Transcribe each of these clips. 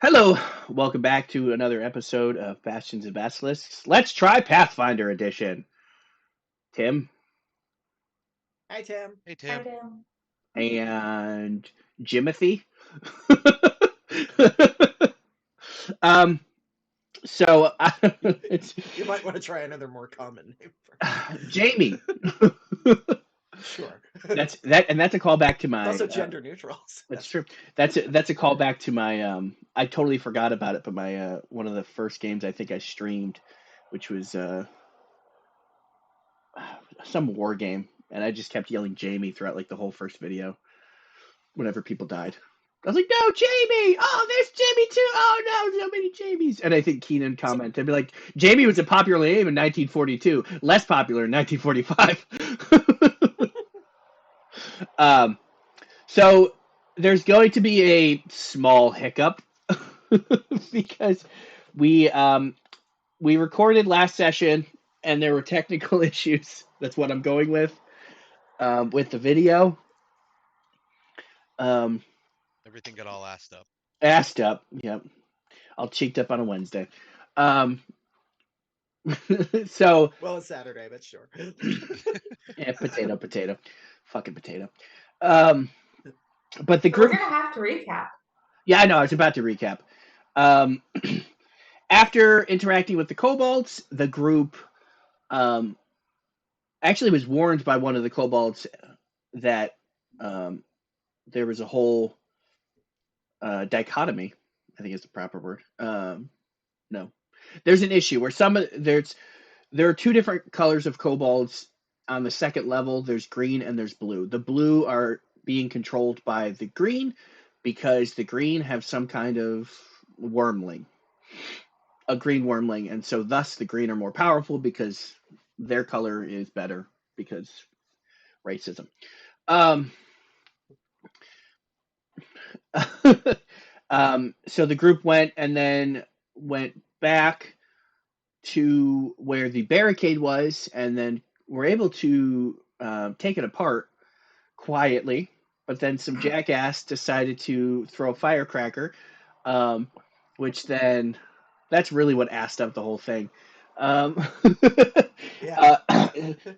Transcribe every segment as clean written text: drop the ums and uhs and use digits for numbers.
Hello, welcome back to another episode of Bastions and Basilisks. Let's try Pathfinder edition. Tim Hi, Tim. Hey Hi, Tim. Tim. and Jimothy. um, so it's You might want to try another more common name. Jamie. Sure. That's a callback to It's my. also gender neutral. That's true. That's a callback to my. I totally forgot about it, but my one of the first games I think I streamed, which was some war game, and I just kept yelling Jamie throughout like the whole first video whenever people died. I was like, "No, Jamie! Oh, there's Jamie too! Oh no, so many Jamies!" And I think Keenan commented, "Be like, Jamie was a popular name in 1942, less popular in 1945." um, so there's going to be a small hiccup because we recorded last session and there were technical issues. That's what I'm going with the video. Um, Everything got all assed up. Asked up. Yep. All cheeked up on a Wednesday. Um, so, Well, it's Saturday, but sure. yeah, potato. Fucking potato. Um, but the So we're group. gonna have to recap. Yeah, I know. I was about to recap. Um, after interacting with the kobolds, the group um, actually was warned by one of the kobolds that um, there was a whole dichotomy. I think is the proper word. No, there's an issue where there are two different colors of kobolds on the second level. There's green and there's blue. The blue are being controlled by the green because the green have some kind of wormling, a green wormling, and so thus the green are more powerful because their color is better because racism. Um, so the group went and then went back to where the barricade was, and then were able to take it apart quietly. But then some jackass decided to throw a firecracker, um, which then that's really what assed up the whole thing. Um, Yeah.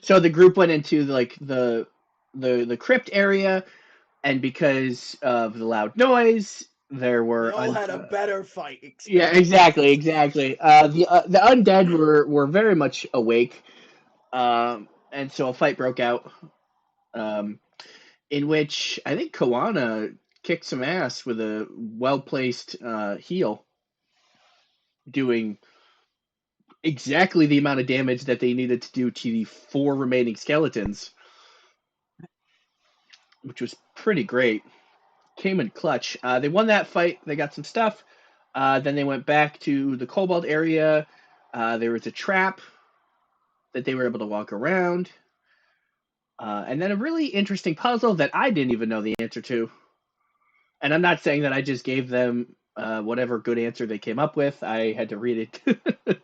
so the group went into like the crypt area, and because of the loud noise, there They were all had a better fight yeah, experience. exactly. The undead were very much awake, and so a fight broke out, um, in which I think Koana kicked some ass with a well placed heal, doing exactly the amount of damage that they needed to do to the four remaining skeletons, which was pretty great. Came in clutch. They won that fight. They got some stuff. Then they went back to the Kobold area. There was a trap that they were able to walk around. And then a really interesting puzzle that I didn't even know the answer to. And I'm not saying that I just gave them whatever good answer they came up with. I had to read it.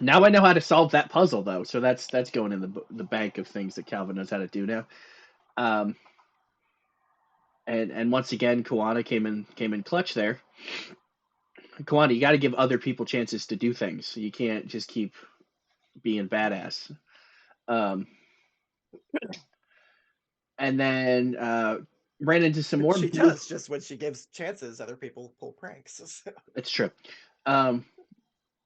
Now I know how to solve that puzzle, though. So that's going in the bank of things that Calvin knows how to do now. Um, and once again, Koana came in clutch there. Koana, you got to give other people chances to do things. You can't just keep being badass. Um, and then ran into some more. She does, just when she gives chances, other people pull pranks. It's true. Um,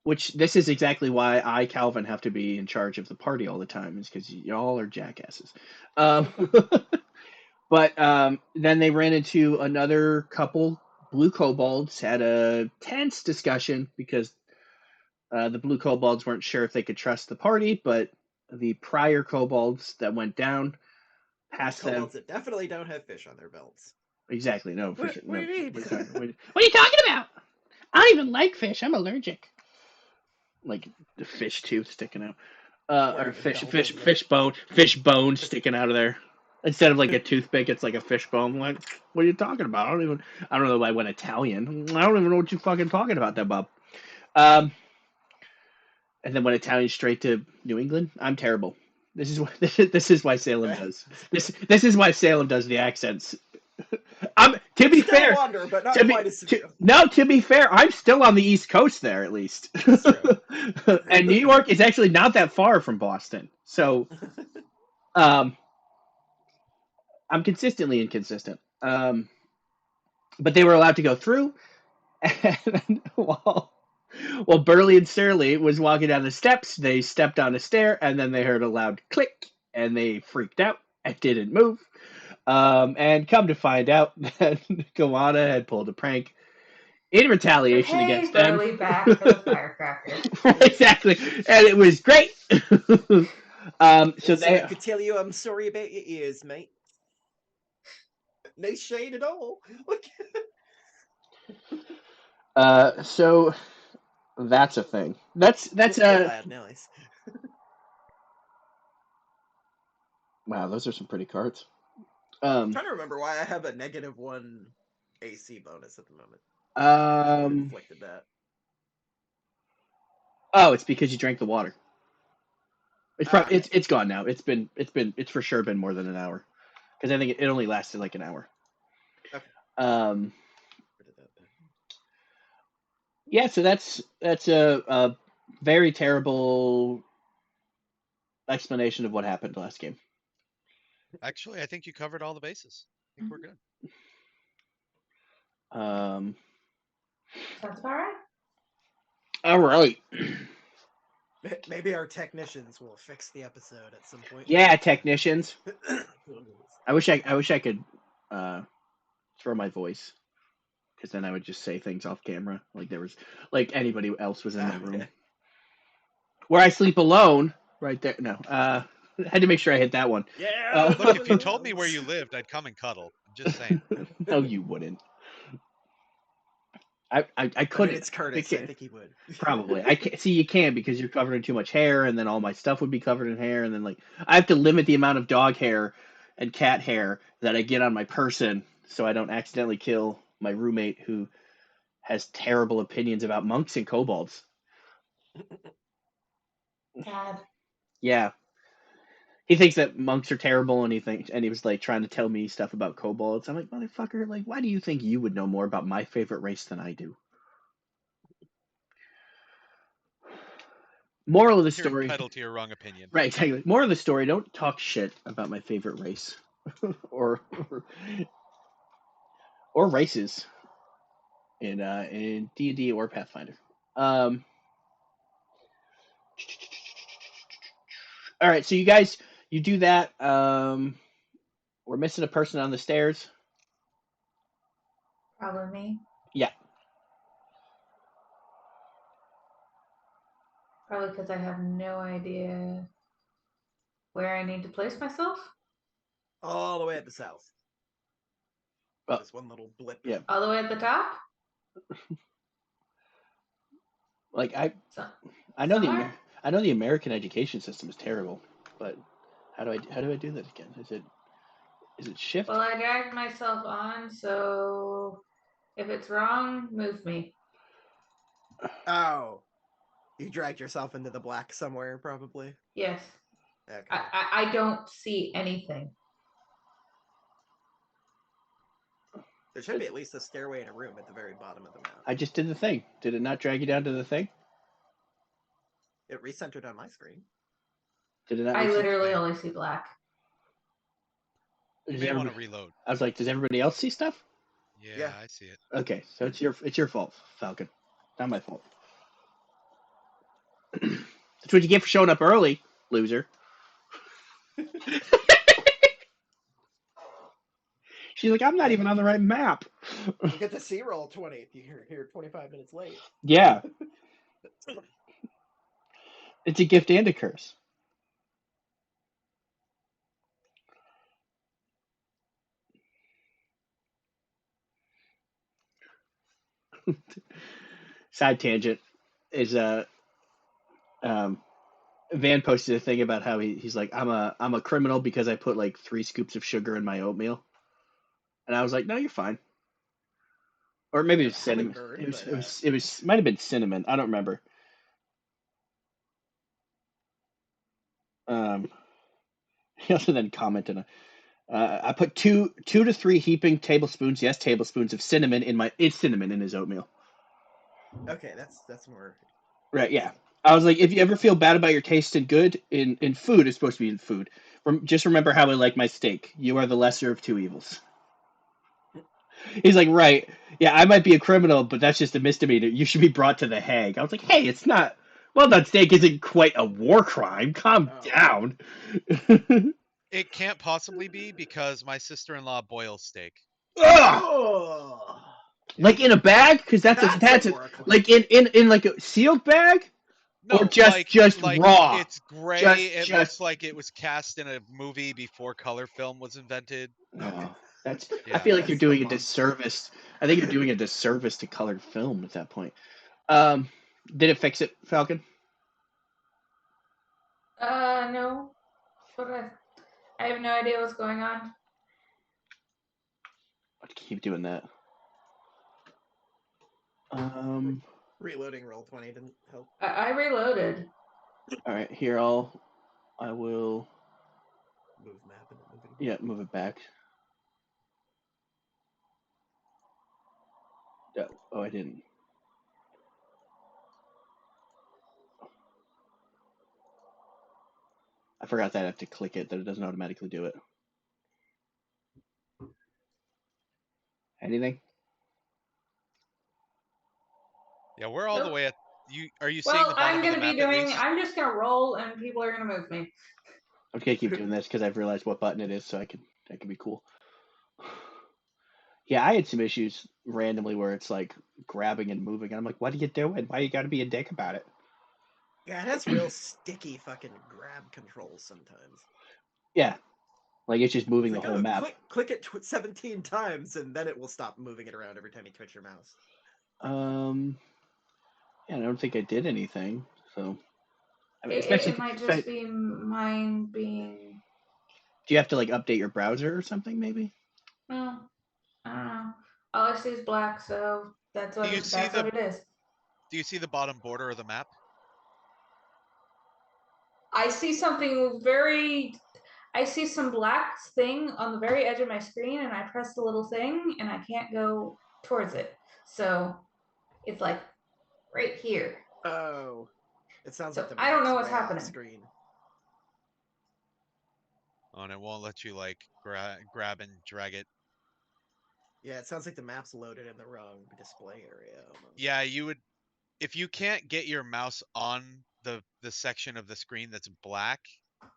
which this is exactly why I, Calvin, have to be in charge of the party all the time, is because y'all are jackasses. Um, but then they ran into another couple blue kobolds, had a tense discussion because the blue kobolds weren't sure if they could trust the party, but the prior kobolds that went down past them. Kobolds that definitely don't have fish on their belts. Exactly. No, What fish, do no. you mean? What are you talking about? I don't even like fish. I'm allergic. Like the fish tooth sticking out. Or fish bone sticking out of there. Instead of like a toothpick, it's like a fish bone. I'm like, what are you talking about? I don't know if I went Italian. I don't even know what you're fucking talking about there, Bob. And then went Italian straight to New England. I'm terrible. This is why Salem does. This is why Salem does the accents To be Still fair, under, but not to be quite as severe. to be fair, I'm still on the East Coast there at least. That's true. And New York is actually not that far from Boston. So um, I'm consistently inconsistent. But they were allowed to go through, and while Burley and Surly was walking down the steps, they stepped on a stair, and then they heard a loud click, and they freaked out and didn't move. And come to find out that Gowanna had pulled a prank in retaliation Hey, against them. Burley, back for the firecracker. Exactly, and it was great. So I they, could tell you I'm sorry about your ears, mate. No shade at all. so that's a thing. That's Lad, nice. wow. Those are some pretty cards. I'm trying to remember why I have a -1 AC bonus at the moment. What Um. inflicted that? Oh, it's because you drank the water. It's probably Okay. it's gone now. It's for sure been more than an hour, because I think it only lasted like an hour. Okay. Yeah. Where did that then? So that's a very terrible explanation of what happened last game. Actually, I think you covered all the bases. I think we're good. Sounds about right. All right. Maybe our technicians will fix the episode at some point. Yeah, technicians. I wish I could throw my voice, because then I would just say things off camera, like anybody else was in the room. Where I sleep alone, right there. No, had to make sure I hit that one. Yeah. Look, if you told me where you lived, I'd come and cuddle. I'm just saying. No, you wouldn't. I I couldn't. mean, it's Curtis. I think he would. Probably. I can't see. You can, because you're covered in too much hair, and then all my stuff would be covered in hair, and then I have to limit the amount of dog hair and cat hair that I get on my person, so I don't accidentally kill my roommate, who has terrible opinions about monks and kobolds. Sad. Yeah, he thinks that monks are terrible, and he was like trying to tell me stuff about kobolds. I'm like, motherfucker, like, why do you think you would know more about my favorite race than I do? Moral of the You're story. entitled to your wrong opinion. Right, exactly. Moral of the story: don't talk shit about my favorite race, or races in D&D or Pathfinder. All right, so you guys, you do that. We're missing a person on the stairs. Probably me. Yeah. Probably because I have no idea where I need to place myself. All the way at the south. Oh, This one little blip. yeah. All the way at the top? Like I know Somewhere? I know the American education system is terrible, but how do I do that again? Is it shift? Well, I dragged myself on, so if it's wrong, move me. Oh. You dragged yourself into the black somewhere, probably. Yes. Okay. I don't see anything. There should be at least a stairway and a room at the very bottom of the map. I just did the thing. Did it not drag you down to the thing? It recentered on my screen. Did it not? I recenter? literally only see black. You may want to reload. I was like, does everybody else see stuff? Yeah, I see it. Okay, so it's your fault, Falcon. Not my fault. That's what you get for showing up early, loser. She's like, I'm not even on the right map. You get the C roll 20 if you're here 25 minutes late. Yeah. It's a gift and a curse. Side tangent is Van posted a thing about how he's like, I'm a criminal because I put like 3 scoops of sugar in my oatmeal, and I was like, no, you're fine. Or maybe it was cinnamon. It was might have been cinnamon. I don't remember. He also then commented, I put two to three heaping tablespoons, yes, tablespoons of cinnamon it's cinnamon in his oatmeal. Okay, that's more. Right, yeah. I was like, if you ever feel bad about your taste in good in food, it's supposed to be in food. Just remember how I like my steak. You are the lesser of two evils. He's like, right, yeah, I might be a criminal, but that's just a misdemeanor. You should be brought to the Hague. I was like, hey, it's not. Well done steak isn't quite a war crime. Calm Oh. down. It can't possibly be because my sister-in-law boils steak. Ugh! Oh, Like in a bag, because that's a war crime. like in like a sealed bag, No, or just like raw. it's gray. Just- Looks like it was cast in a movie before color film was invented. No, that's. I Yeah. feel like you're That's the doing a monster. disservice. I think you're doing a disservice to colored film at that point. Did it fix it, Falcon? No. But I have no idea what's going on. I'd keep doing that. Reloading Roll20 didn't help. I reloaded. All right, here I will. Move map and moving. Yeah, move it back. Oh, I didn't. I forgot that I have to click it, that it doesn't automatically do it. Anything? Yeah, we're all the Nope. way at you. Are you seeing Well, the bottom I'm of the gonna be map at doing. least? I'm just gonna roll, and people are gonna move me. I'm gonna keep doing this because I've realized what button it is, so I can be cool. Yeah, I had some issues randomly where it's like grabbing and moving, and I'm like, "What are you doing? Why you gotta be a dick about it?" Yeah, it has real sticky fucking grab controls sometimes. Yeah, like it's just moving It's the like, whole map. click it 17 times, and then it will stop moving it around every time you twitch your mouse. Yeah, I don't think I did anything. So, I mean, It might just be mine being. Do you have to like update your browser or something? Maybe. No, I don't know. All I see is black, so that's what it is. Do you see the bottom border of the map? I see something very. I see some black thing on the very edge of my screen, and I press the little thing, and I can't go towards it. So it's like right here. Oh, it sounds So like the I don't know map's what's way off happening. screen. Oh, and it won't let you like grab and drag it. Yeah, it sounds like the map's loaded in the wrong display area. Almost. Yeah, you would. If you can't get your mouse on the section of the screen that's black,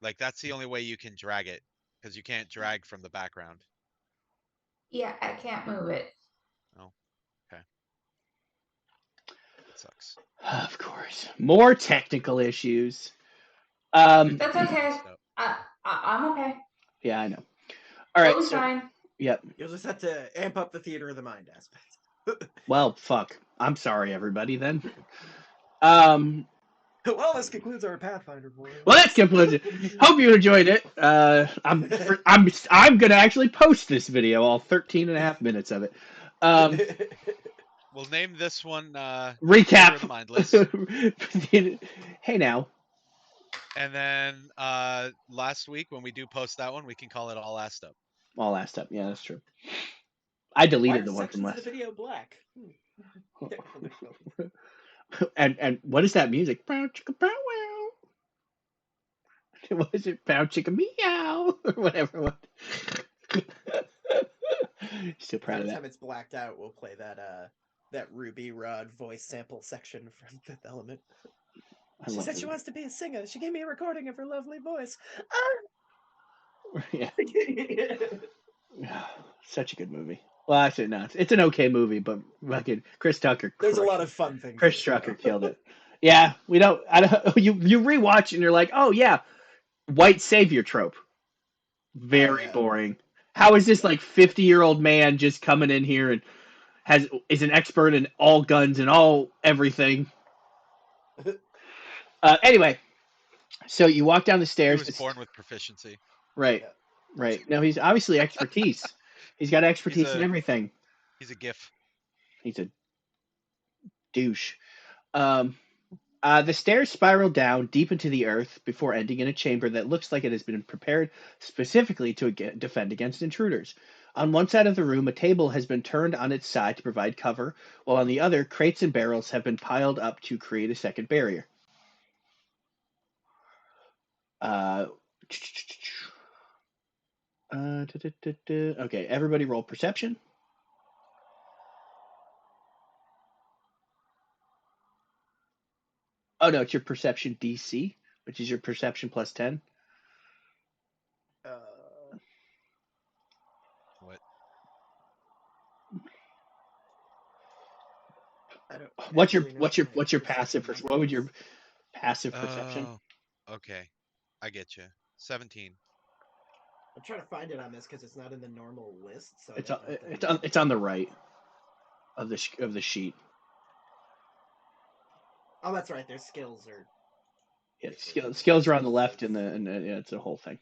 like that's the only way you can drag it, because you can't drag from the background. Yeah, I can't move it. Oh, okay. That sucks. Of course, more technical issues. That's okay. I'm okay. Yeah, I know. All right, We'll be so fine. yep. You'll just have to amp up the theater of the mind aspect. Well, fuck. I'm sorry, everybody. Then. Well, this concludes our Pathfinder boy. Well, that's concluded. Hope you enjoyed it. I'm gonna actually post this video, all 13 and a half minutes of it. We'll name this one Recap. the Mindless. Hey now. And then last week when we do post that one, we can call it All Assed Up. All last up. Yeah, that's true. I deleted Why the are one from sections last. of the video black? And what is that music? Bow chicka bow wow. What is it? Bow chicka meow or whatever. Still proud of Every that. time it's blacked out, we'll play that Ruby Rod voice sample section from Fifth Element. She said she wants to be a singer. She gave me a recording of her lovely voice. Yeah. Such a good movie. Well, actually, no, it's an okay movie, but fucking Chris Tucker. There's a lot of fun things. Chris Tucker killed it. Yeah, we don't. I don't. You rewatch and you're like, oh yeah, white savior trope. Very boring. How is this like 50-year-old man just coming in here and is an expert in all guns and all everything? Anyway, so you walk down the stairs. He was born with proficiency. Right. Right. No, he's obviously expertise. He's got expertise in everything. He's a GIF. He's a douche. The stairs spiral down deep into the earth before ending in a chamber that looks like it has been prepared specifically to defend against intruders. On one side of the room, a table has been turned on its side to provide cover, while on the other, crates and barrels have been piled up to create a second barrier. Uh, okay, everybody roll perception. Oh no, it's your perception DC, which is your perception plus 10. What? I don't What's your actually know what's what your my what's your perception passive? number What would is. your passive perception? Oh, okay. I get you. 17. I'm trying to find it on this because it's not in the normal list. So It's I on, don't know if it's on it's on the right of the sheet. Oh, that's right. Their skills are. Yeah, skills are on the left, and yeah, it's a whole thing.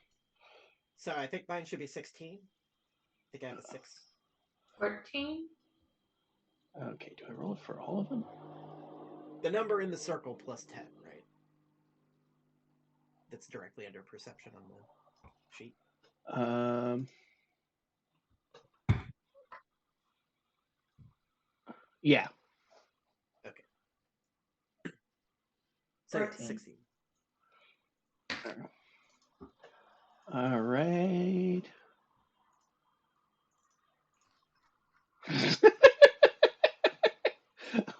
So I think mine should be 16. I think I have a 6. 14. Okay, do I roll it for all of them? The number in the circle plus 10, right? That's directly under perception on the sheet. Yeah. Okay. So 13. 16. All right.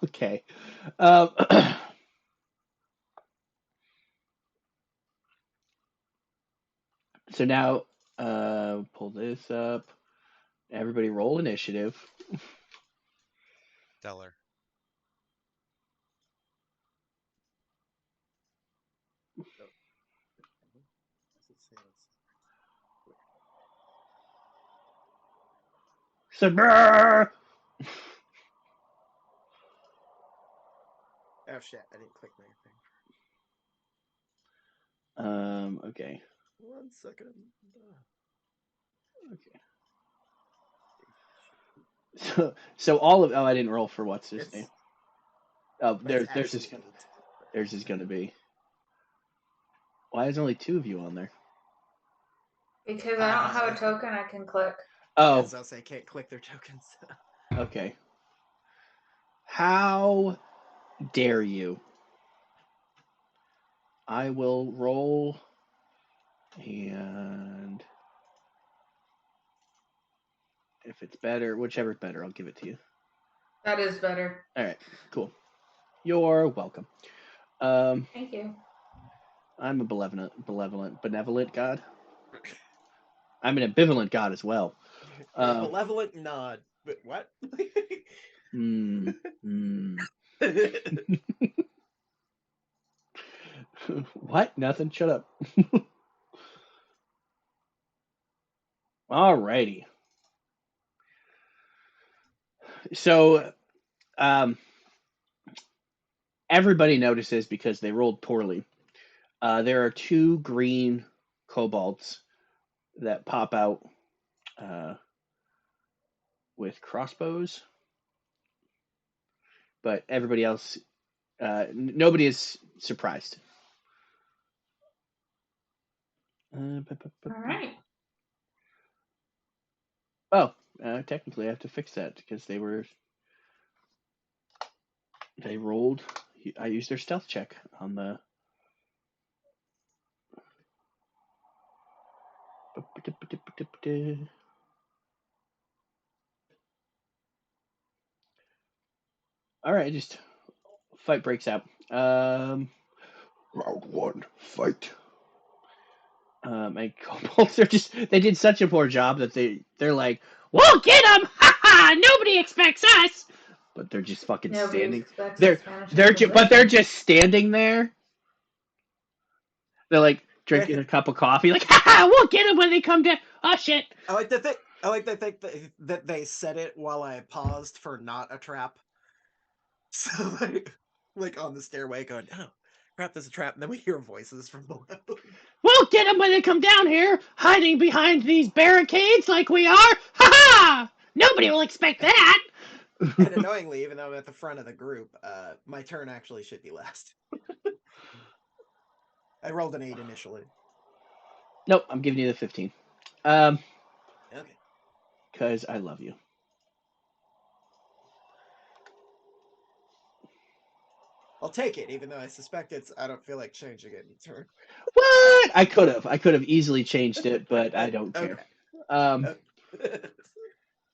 Okay. So now, pull this up. Everybody roll initiative. Stellar. So, brrr! Oh shit! I didn't click my thing. Okay. 1 second. Okay. So all of I didn't roll for what's his name. Oh, there's just gonna be. Why is only 2 of you on there? Because I don't have a token I can click. Oh, As I'll say, can't click their tokens. okay. How dare you? I will roll, and if it's better, whichever's better, I'll give it to you. That is better. All right, cool. You're welcome. Thank you. I'm a benevolent god. I'm an ambivalent god as well. Malevolent nod. But what? What? Nothing. Shut up. Alrighty. So, everybody notices because they rolled poorly. There are 2 green kobolds that pop out with crossbows, but everybody else, nobody is surprised. All right. Oh, technically, I have to fix that because they rolled. I used their stealth check on the. All right, just fight breaks out. Round 1, fight. And kobolds are they did such a poor job that they're like, we'll get them! Ha ha! Nobody expects us! But they're just fucking Nobody standing. expects They're a Spanish but they're Inquisition. just standing there. They're like drinking a cup of coffee, like, ha ha! We'll get them when they come down. Oh shit! I like to think that they said it while I paused for not a trap. So like on the stairway going, oh crap, there's a trap, and then we hear voices from below. We'll get them when they come down here, hiding behind these barricades like we are. Ha ha! Nobody will expect that. And annoyingly, even though I'm at the front of the group, my turn actually should be last. I rolled an 8 initially. Nope, I'm giving you the 15. Okay. Because I love you. I'll take it, even though I suspect I don't feel like changing it in turn. What? I could have. I could have easily changed it, but I don't care. Okay.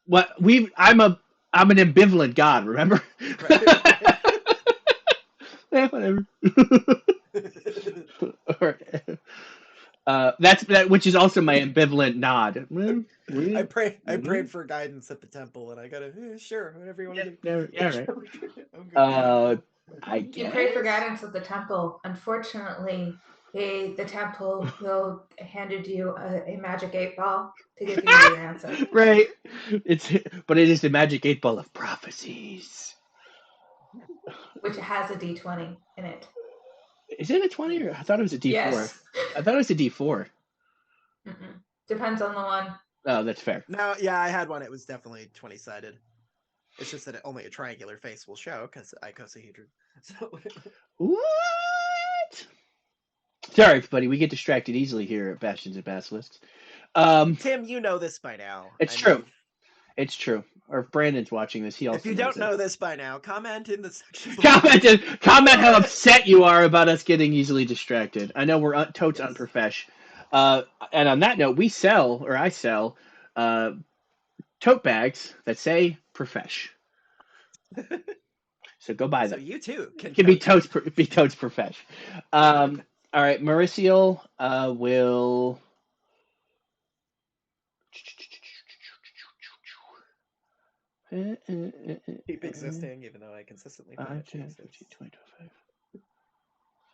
What I'm an ambivalent god, remember? Right. Yeah, whatever. That which is also my ambivalent nod. Well, I prayed for guidance at the temple, and I got sure, whatever you want to do. yeah, right. I'm good. I You guess. pray for guidance at the temple. Unfortunately, the temple will handed you a magic 8 ball to give you your answer. Right. But it is the magic 8 ball of prophecies. Which has a D20 in it. Is it a 20 or I thought it was a D4? Yes. I thought it was a D4. Mm-mm. Depends on the one. Oh, that's fair. No, yeah, I had one. It was definitely 20-sided. It's just that only a triangular face will show because icosahedron. So What? Sorry, everybody. We get distracted easily here at Bastions and Basilisks. Tim, you know this by now. It's true. It's true. Or if Brandon's watching this, he also If you knows don't know this by now, comment in the section. Comment how upset you are about us getting easily distracted. I know we're totes Yes. unprofesh. And on that note, I sell, tote bags that say profesh. So go buy them. So you too can be totes profesh. All right, Mauricial will. keep existing, even though I consistently put it. 10, 15, 20,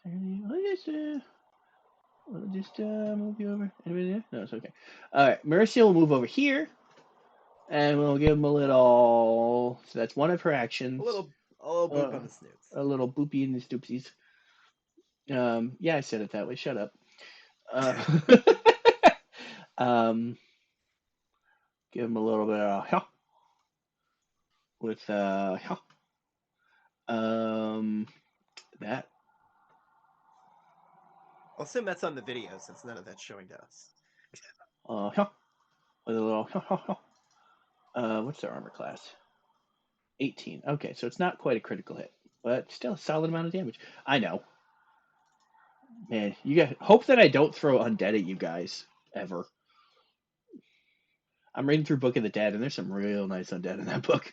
25. We'll just move you over. Anybody there? No, it's okay. All right, Mauricio will move over here, and we'll give him a little. So that's one of her actions. A little boop on the snoots. A little boopy in the stoopsies. Yeah, I said it that way. Shut up. Give him a little bit of with that. I'll assume that's on the video since none of that's showing to us. With a little. What's their armor class? 18. Okay, so it's not quite a critical hit, but still a solid amount of damage. I know. Man, you guys hope that I don't throw undead at you guys ever. I'm reading through Book of the Dead, and there's some real nice undead in that book.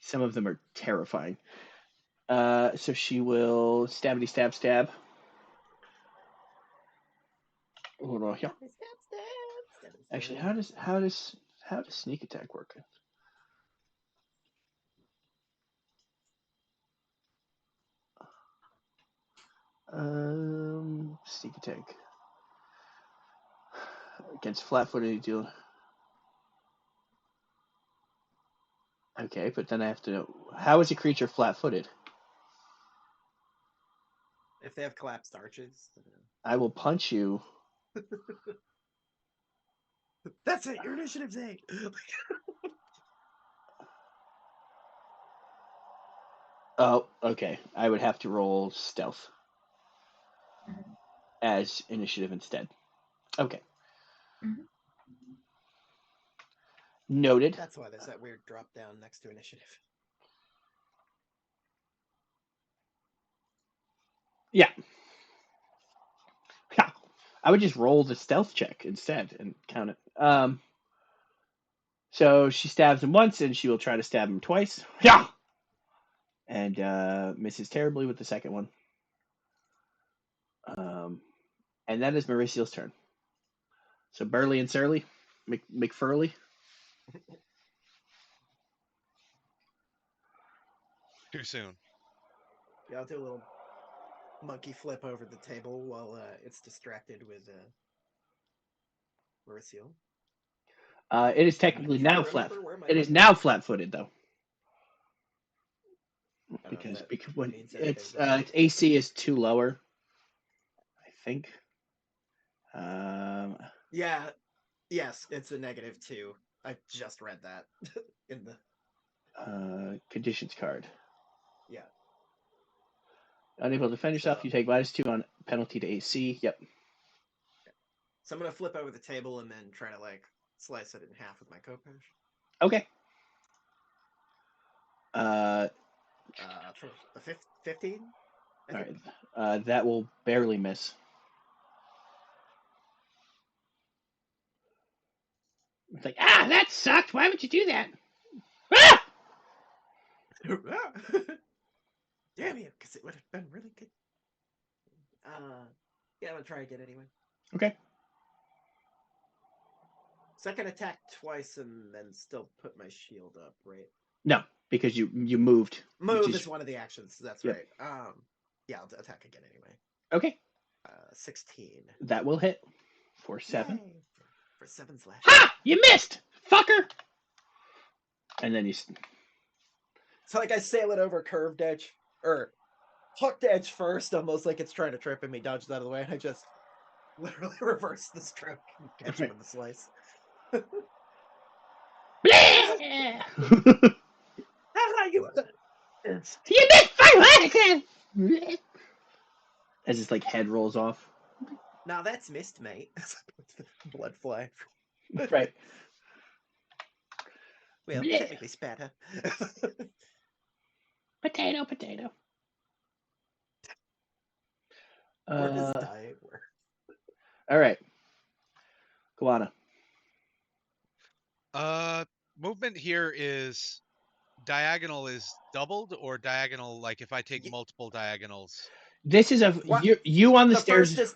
Some of them are terrifying. So she will stab. Hold on here. Actually, how does sneak attack work? Sneak attack against flat-footed deal. Okay, but then I have to know how is a creature flat-footed? If they have collapsed arches, I will punch you. That's it. Your initiative's 8. Oh, okay. I would have to roll stealth as initiative instead. Okay. Mhm. Noted. That's why there's that weird drop down next to initiative. Yeah. Yeah. I would just roll the stealth check instead and count it. So she stabs him once, and she will try to stab him twice. Yeah. And misses terribly with the second one. And that is Mauricio's turn. So Burley and Surly, McFurley. Too soon. Yeah, I'll do a little monkey flip over the table while it's distracted with Mauricio. It is technically now flat. It is now flat-footed though, because when its AC is 2 lower, I think. Yeah. Yes, it's a -2. I just read that in the conditions card. Yeah. Unable to defend yourself, you take -2 on penalty to AC. Yep. So I'm gonna flip over the table and then try to like slice it in half with my kopesh. Okay. For the 15. All right. That will barely miss. It's like, that sucked. Why would you do that? Ah! Damn you, because it would have been really good. Yeah, I'm gonna try again anyway. Okay. So I can attack twice and then still put my shield up, right? No, because you moved. Move is one of the actions. That's Yep. right. Yeah, I'll attack again anyway. Okay. 16. That will hit for 7. Yay. For 7 slash. Ha! You missed, fucker. And then you. So like I sail it over curved edge or hooked edge first, almost like it's trying to trip and me dodges out of the way, and I just literally reverse the stroke and catch him in the slice. You missed 500. As his like head rolls off. Now that's missed, mate. Blood fly. Right. Well, technically spatter. Potato. Where does die work? All right. Koana. Movement here is diagonal is doubled or diagonal, like if I take multiple diagonals. This is you on the stairs. First is...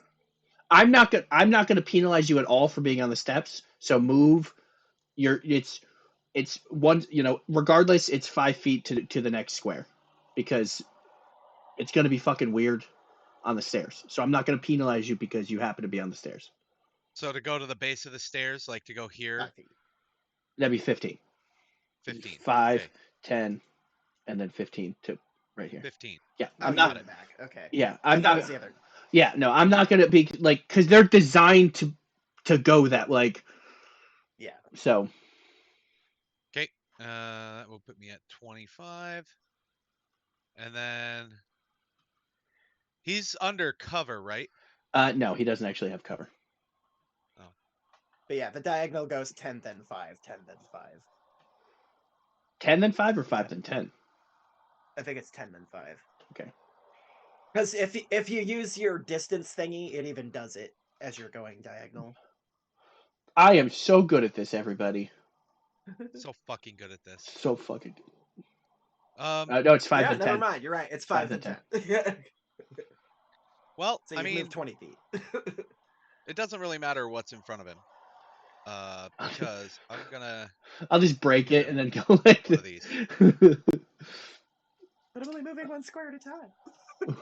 I'm not gonna penalize you at all for being on the steps. So move. It's one. Regardless, it's 5 feet to the next square, because it's gonna be fucking weird on the stairs. So I'm not gonna penalize you because you happen to be on the stairs. So to go to the base of the stairs, like to go here. That'd be 15. 15. 5, okay. 10, and then 15 to right here. 15. Yeah, I'm not it back. Okay. Yeah, I'm not. The other. Yeah, no, I'm not gonna be like, because they're designed to go that like. Yeah. So. Okay. That will put me at 25. And then he's under cover, right? No, he doesn't actually have cover. Oh. But yeah, the diagonal goes 10 then 5, 10 then 5. 10 then 5 or 5 then 10? I think it's 10 then 5. Okay. Because if you use your distance thingy, it even does it as you're going diagonal. I am so good at this, everybody. So fucking good at this. So fucking good. No, it's 5 then 10. Never mind. You're right. It's 5 then 10. Well, so you move 20 feet. It doesn't really matter what's in front of him. Because I'm gonna... I'll just break it and then go like one of these. But I'm only moving 1 square at a time.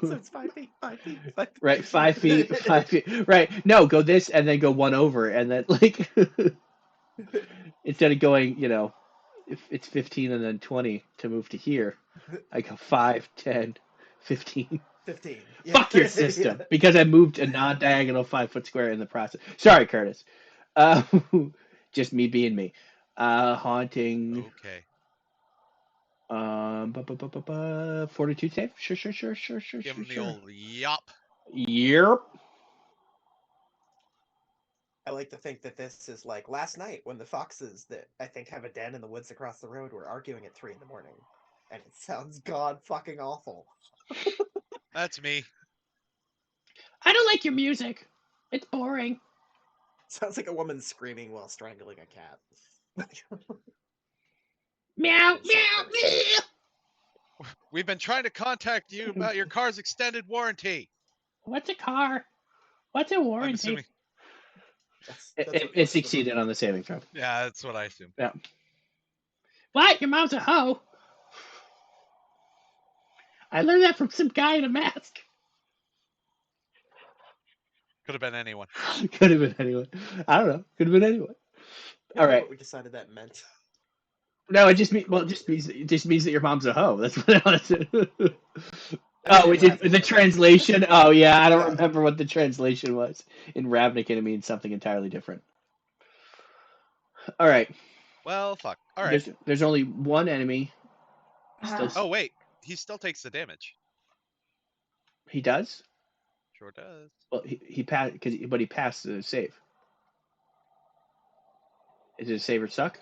So it's 5 feet, 5 feet, 5 feet. Right, 5 feet, 5 feet. Right. No, go this and then go 1 over, and then like instead of going, if it's 15 and then 20 to move to here, I go 5, 10, 15. 15. Yeah. Fuck your system, because I moved a non-diagonal 5-foot square in the process. Sorry, Curtis. Just me being me. Haunting. Okay. Fortitude save. Sure. Give him the old yop. Yep. I like to think that this is like last night when the foxes that I think have a den in the woods across the road were arguing at 3 in the morning. And it sounds god fucking awful. That's me. I don't like your music. It's boring. Sounds like a woman screaming while strangling a cat. Meow, meow, meow. We've been trying to contact you about your car's extended warranty. What's a car? What's a warranty? I'm assuming. It succeeded on the saving throw. Yeah, that's what I assume. Yeah. What? Your mom's a hoe? I learned that from some guy in a mask. Could have been anyone. Could have been anyone. I don't know. Could have been anyone. All right. What we decided that meant. No, it just means that your mom's a hoe. That's what it was. Oh, the translation? Oh, yeah. I don't remember what the translation was. In Ravnica, it means something entirely different. All right. Well, fuck. All right. There's only one enemy. Oh, wait. He still takes the damage. He does? Sure does. Well, he passed but he passed the save. Is it a save or suck?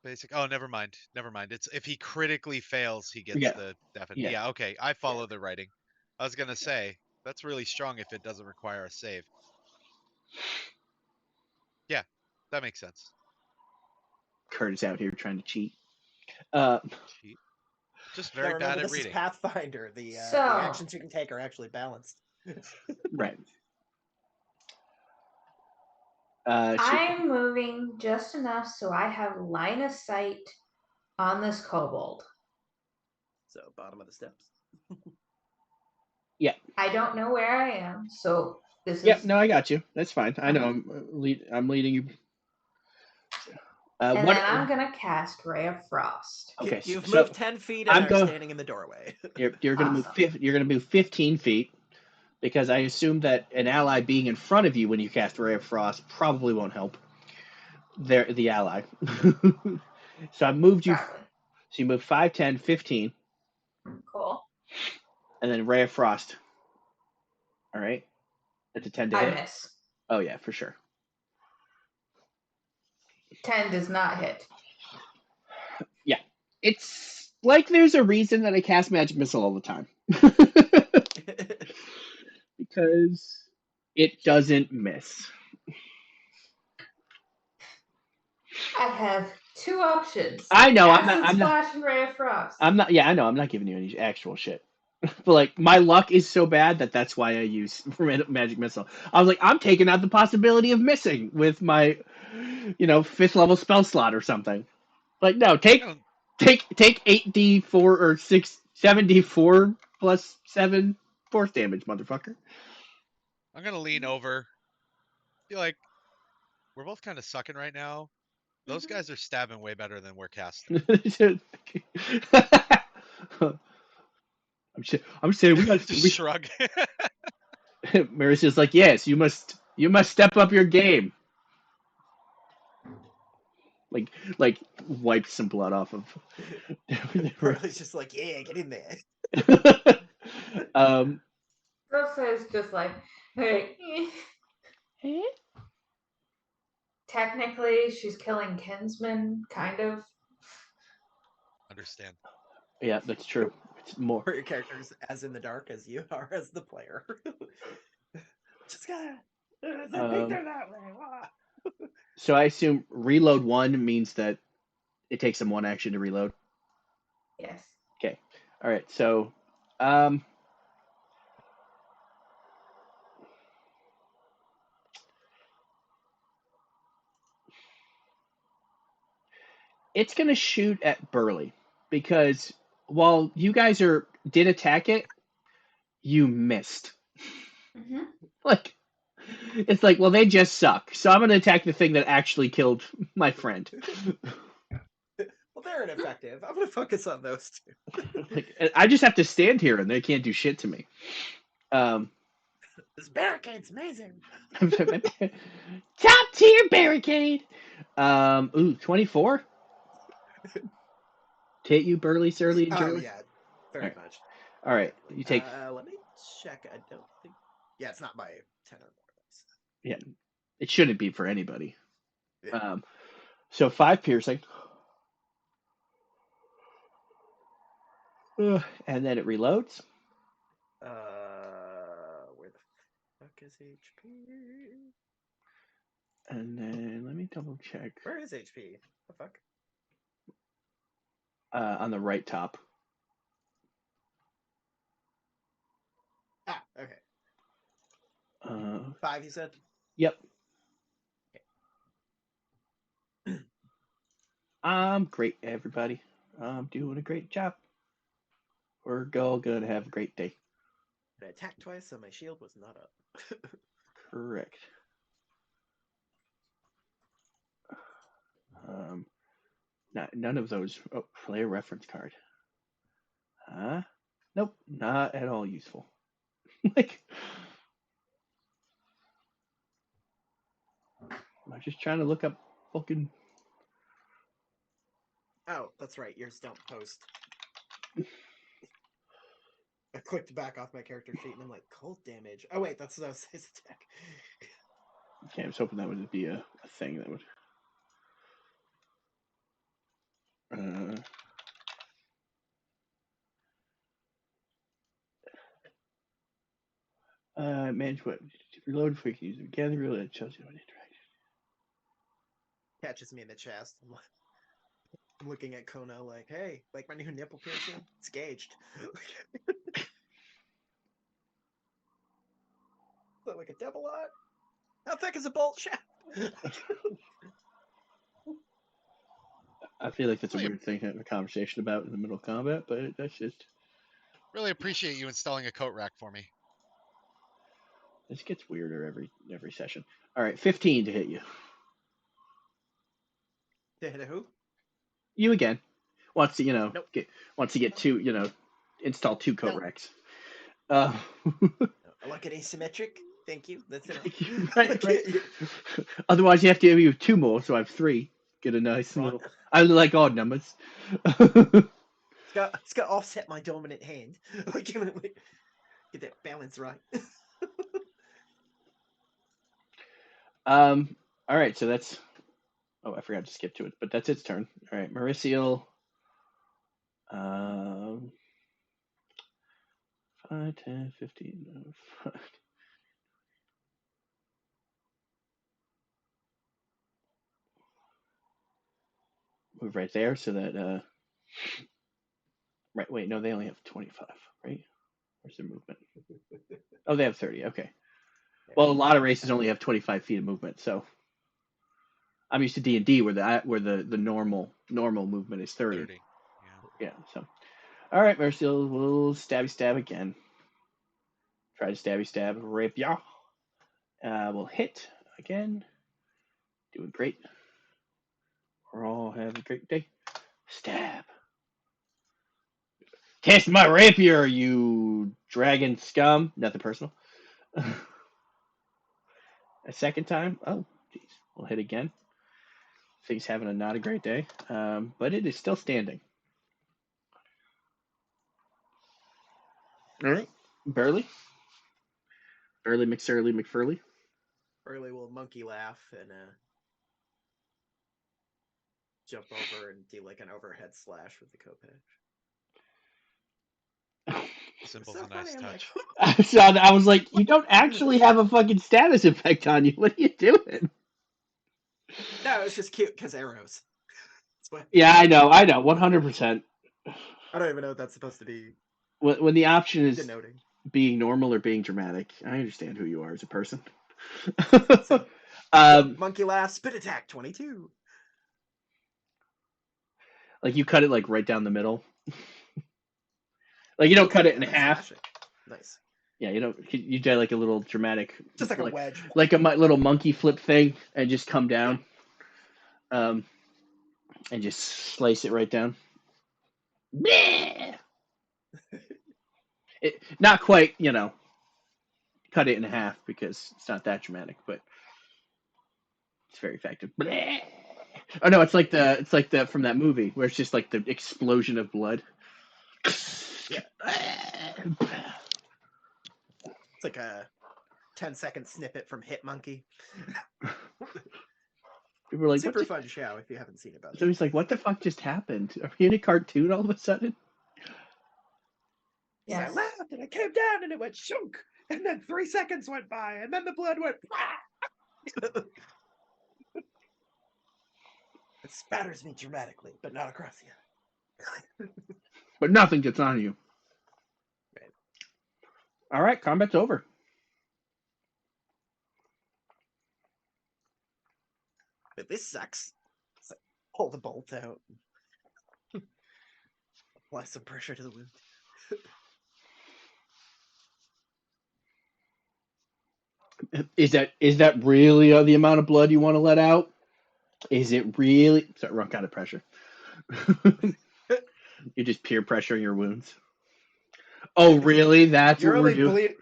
Basic. Oh, never mind. Never mind. It's if he critically fails, he gets Yeah. the definite. Yeah. Yeah. Okay. I follow the writing. I was gonna say that's really strong if it doesn't require a save. Yeah, that makes sense. Kurt is out here trying to cheat. Cheat. Just Now very remember, bad at this is reading. Pathfinder. The So- actions you can take are actually balanced. Right. I'm moving just enough so I have line of sight on this kobold. So bottom of the steps. I don't know where I am, so this Yep. is. No, I got you. That's fine. I know. I'm leading you. And What? then I'm gonna cast Ray of Frost. Okay. You've so moved 10 feet I'm and are go- standing in the doorway. You're gonna move. Awesome. You're gonna move 15 feet because I assume that an ally being in front of you when you cast Ray of Frost probably won't help. The ally. So I moved you. Probably. So you move 5, 10, 15, Cool. and then Ray of Frost. All right. That's a 10 to I hit. miss. Oh yeah, for sure. 10 does not hit. It's like there's a reason that I cast Magic Missile all the time. Because it doesn't miss. I have two options. I know, Acid Splash and Ray of Frost. I'm not. Yeah, I know. I'm not giving you any actual shit. But like, my luck is so bad that's why I use Magic Missile. I was like, I'm taking out the possibility of missing with my, 5th level spell slot or something. Like, no, take 8d4 or 7d4 plus 7 force damage, motherfucker. I'm gonna lean over. Feel like we're both kind of sucking right now. Those guys are stabbing way better than we're casting. I'm saying we got Just shrug. Marissa's like, yes, you must step up your game. Like wipe some blood off of. Harley's just like, yeah, get in there. Rosa is just like, hey. Technically, she's killing kinsmen, kind of. Understand. Yeah, that's true. It's more. For your characters as in the dark as you are as the player. Just gotta think they're that way. So I assume reload 1 means that it takes them 1 action to reload. Yes. Okay. All right. So, it's gonna shoot at Burley because while you guys did attack it, you missed. Mm-hmm. Like, it's like, well, they just suck. So I'm gonna attack the thing that actually killed my friend. Well, they're ineffective. I'm gonna focus on those two. Like, I just have to stand here and they can't do shit to me. This barricade's amazing. Top tier barricade. 24. Hit you, Burley, Surly, and Oh Jurley. yeah, very much. All right, you take. Let me check. I don't think. Yeah, it's not by 10 or more. Yeah, it shouldn't be for anybody. Yeah. So 5 piercing. And then it reloads. Where the fuck is HP? And then let me double check. Where is HP? The fuck? On the right top. Ah, okay. 5, you said? Yep. Great, everybody. I'm doing a great job. We're all gonna have a great day. I attacked twice, so my shield was not up. Correct. None of those. Oh, player reference card. Huh? Nope, not at all useful. Like, I'm just trying to look up fucking. Oh, that's right. Yours don't post. I clicked back off my character sheet and I'm like, cold damage. Oh wait, that's his attack. Okay, I was hoping that would be a thing that would. Manage what? Reload if we can use it again. Reload it shows you what interaction. Catches me in the chest. I'm looking at Kona like, hey, like my new nipple piercing? It's gauged. Look like a devil eye. How thick is a bolt shaft? I feel like that's a Really- weird thing to have a conversation about in the middle of combat, but that's just. Really appreciate you installing a coat rack for me. This gets weirder every session. All right, 15 to hit you. To hit a who? You again. Wants to Nope. get two install 2 coat Nope. racks. I like it asymmetric. Thank you. That's enough. right. Otherwise, you have to have 2 more, so I have 3. Get a nice Right. little. I like odd numbers. It's got to offset my dominant hand. Get that balance right. All right, so that's. Oh, I forgot to skip to it, but that's its turn. All right, Mauricio. 5, 10, 15. Move right there so that. Right, wait, no, they only have 25, right? Where's their movement? Oh, they have 30. Okay. Well, a lot of races only have 25 feet of movement, so I'm used to D&D where the normal movement is 30. 30. Yeah. Yeah. So, all right, Merciel, we'll stab again. Try to stab, rape ya. We'll hit again. Doing great. We're all having a great day. Stab. Test my rapier, you dragon scum. Nothing personal. A second time. Oh, jeez. We'll hit again. Thing's having not a great day, but it is still standing. All right, Burley McFurley. Burley will monkey laugh and jump over and do like an overhead slash with the coat patch. Symbol's So a nice funny, I'm like, touch. So I was like, you don't actually have a fucking status effect on you. What are you doing? no, it's just cute because arrows. That's what, Yeah, I know, 100%. I don't even know what that's supposed to be When the option is denoting. being normal or being dramatic, I understand who you are as a person. So, monkey laugh, spit attack, 22. Like you cut it like right down the middle. Like you don't cut it in nice half. slashing. Nice. Yeah, you do like a little dramatic, Just like a wedge. like a little monkey flip thing, and just come down, and just slice it right down. Not quite, cut it in half because it's not that dramatic, but it's very effective. Oh no, it's like the from that movie where it's just like the explosion of blood. Yeah. It's like a 10-second snippet from Hit Monkey. People were like, super fun show if you haven't seen it. So he's like, what the fuck just happened? Are we in a cartoon all of a sudden? Yes. I laughed and I came down and it went shunk. And then 3 seconds went by and then the blood went. It spatters me dramatically, but not across you. But nothing gets on you. Right. All right, combat's over. But this sucks. It's like, pull the bolt out. Apply some pressure to the wound. Is that really the amount of blood you want to let out? Is it really? Sorry, wrong kind of pressure. You're just peer pressuring your wounds. Oh, really? That's what we're doing?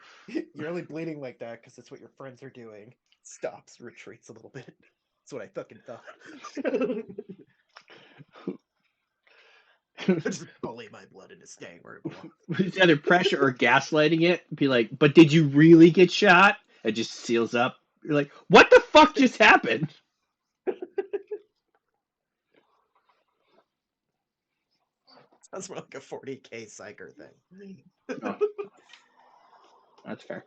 You're only bleeding like that because that's what your friends are doing. Stops, retreats a little bit. That's what I fucking thought. Just bully my blood into staying where it belongs. It's either pressure or gaslighting it. Be like, but did you really get shot? It just seals up. You're like, what the fuck just happened? Sounds more like a 40k psyker thing. Oh, that's fair.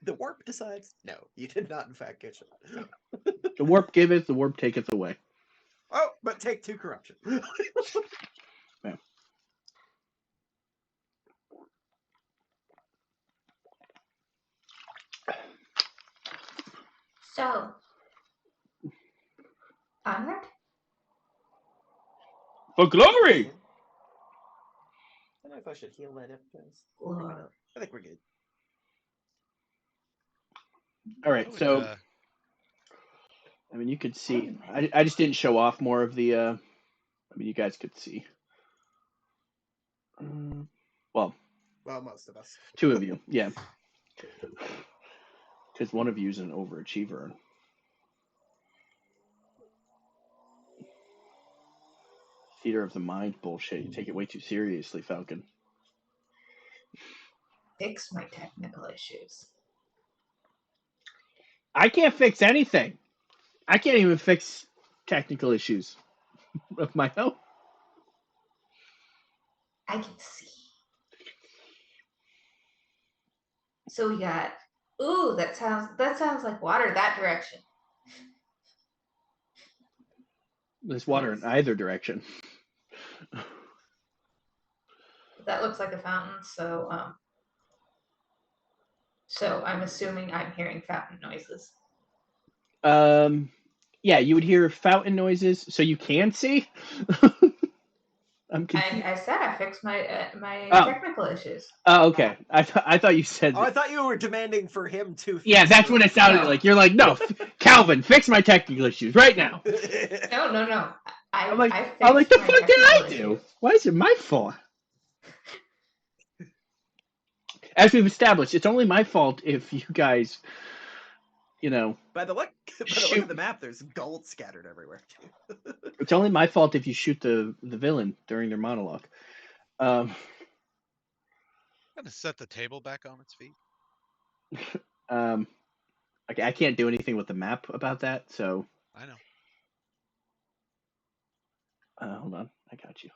The warp decides, no, you did not in fact get shot. The warp giveth, the warp taketh away. Oh, but take 2 corruption. Yeah. So, onward. For glory! I don't know if I should heal that up, guys. Glory. I think we're good. All right, so I mean, you could see. I just didn't show off more of the. I mean, you guys could see. Well, most of us. 2 of you, yeah. Because one of you is an overachiever. Theater of the mind bullshit. You take it way too seriously, Falcon. Fix my technical issues. I can't fix anything. I can't even fix technical issues of my own. I can see. So we got. Ooh, that sounds like water that direction. There's water in either direction. That looks like a fountain, so I'm assuming I'm hearing fountain noises. Yeah, you would hear fountain noises, so you can see. I'm confused. I said I fixed my my Oh. technical issues. Oh, okay. I thought you said. Oh, I thought you were demanding for him to. Yeah, that's what it sounded No. like. You're like, no, Calvin, fix my technical issues right now. No. I'm like, I fixed the my fuck did I technical do? issues. Why is it my fault? As we've established, it's only my fault if you guys, By the look Shoot. of the map, there's gold scattered everywhere. It's only my fault if you shoot the villain during their monologue. I'm gonna set the table back on its feet. Okay, I can't do anything with the map about that, so. I know. Hold on, I got you.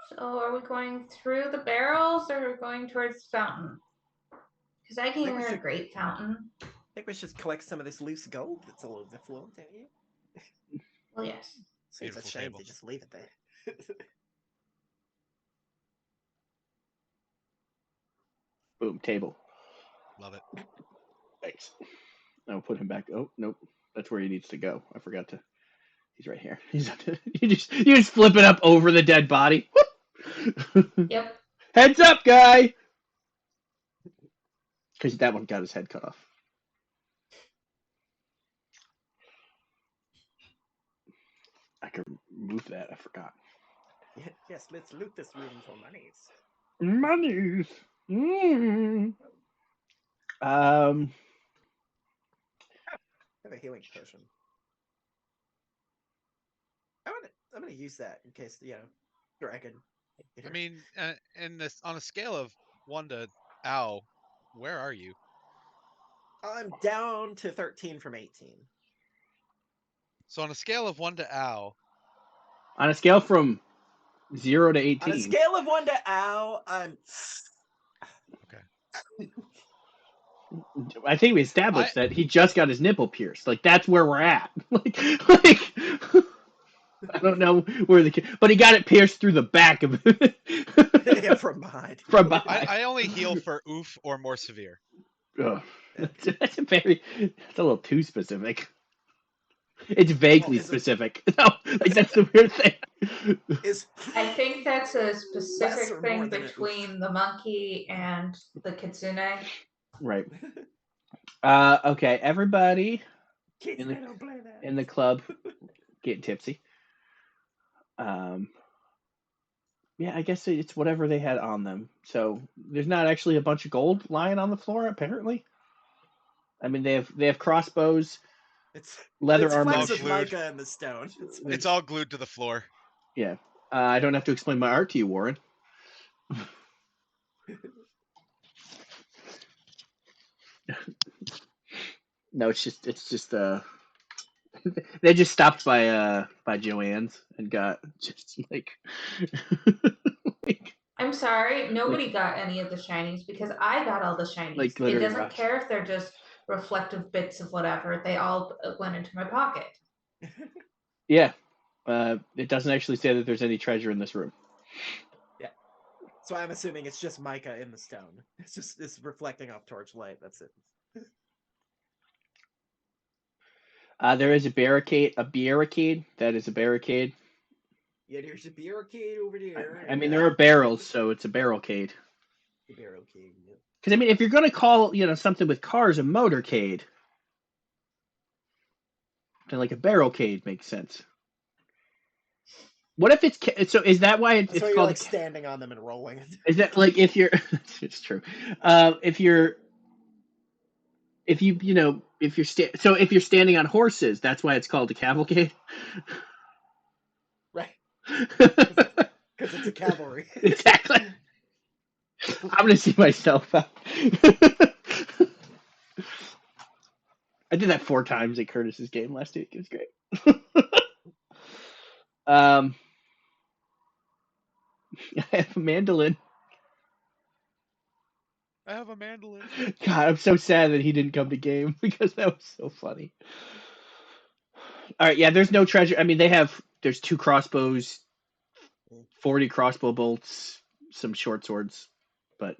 So are we going through the barrels or are we going towards the fountain? Because I can think we hear a should- great fountain. I think we should collect some of this loose gold that's all over the floor, don't you? Well, yes. Seems a Beautiful shame table. to just leave it there. Boom, table. Love it. Thanks. I'll put him back. Oh, nope. That's where he needs to go. I forgot to. He's right here. You just flip it up over the dead body. Yep. Heads up, guy! Because that one got his head cut off. I could move that. I forgot. Yes, let's loot this room for monies. Monies. I have a healing potion. I'm gonna use that in case dragon. I mean, in this on a scale of 1 to ow, where are you? I'm down to 13 from 18. So on a scale of 1 to ow, On a scale from 0 to 18. On a scale of 1 to ow, I'm. okay. I think we established that he just got his nipple pierced. Like, that's where we're at. like I don't know where but he got it pierced through the back of Yeah, from behind. From behind. I only heal for oof or more severe. Ugh. That's a little too specific. It's vaguely specific. No, like that's the weird thing. I think that's a Less specific or thing more than between the monkey and the kitsune. Right. Okay, everybody Kids, in they don't play that. the club get tipsy. Yeah, I guess it's whatever they had on them. So there's not actually a bunch of gold lying on the floor, apparently. I mean, they have crossbows. leather it's armor. flecks All of glued. mica in the stone. It's all glued to the floor. Yeah. I don't have to explain my art to you, Warren. No, it's just they just stopped by Joann's and got just like like, I'm sorry, nobody got any of the shinies because I got all the shinies. like It glittery doesn't rocks. care if they're just reflective bits of whatever. They all went into my pocket. Yeah. It doesn't actually say that there's any treasure in this room. Yeah. So I'm assuming it's just mica in the stone. It's reflecting off torchlight. That's it. There is a barricade. That is a barricade. Yeah, there's a barricade over there. I mean, there are barrels, so it's a barricade. The barricade. Yeah. Because I mean, if you're gonna call something with cars a motorcade, then like a barrelcade makes sense. What if so? Is that why That's it's why you're called? like standing on them and rolling. Is that like if you're? It's true. If you're if you're standing on horses, that's why it's called a cavalcade. Right. Exactly. Because it's a cavalry. I'm gonna see myself out. I did that 4 times at Curtis's game last week. It was great. I have a mandolin. I have a mandolin. God, I'm so sad that he didn't come to game because that was so funny. All right, yeah, there's no treasure. I mean, there's 2 crossbows, 40 crossbow bolts, some short swords, but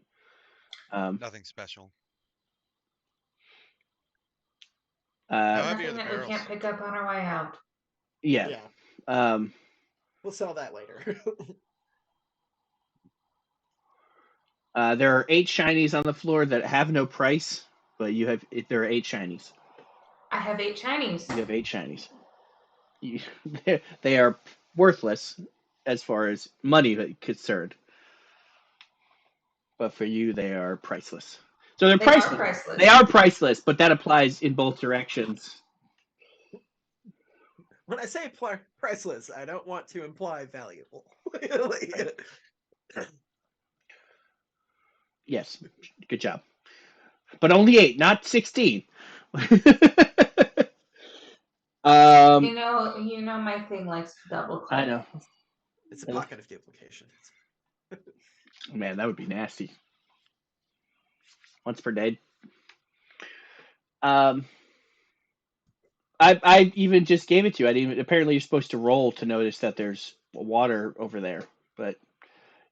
Nothing special. How heavy are Nothing the that we barrels? can't pick up on our way out. Yeah. We'll sell that later. There are 8 shinies on the floor that have no price, but there are 8 shinies. I have 8 shinies. You have 8 shinies. They are worthless as far as money concerned, but for you, they are priceless. So they're priceless. Are priceless. They are priceless, but that applies in both directions. When I say priceless, I don't want to imply valuable. Yes, good job. But only 8, not 16. You know, my thing likes to double click. I know. It's a pocket of duplication. Man, that would be nasty. Once per day. I even just gave it to you. Apparently you're supposed to roll to notice that there's water over there, but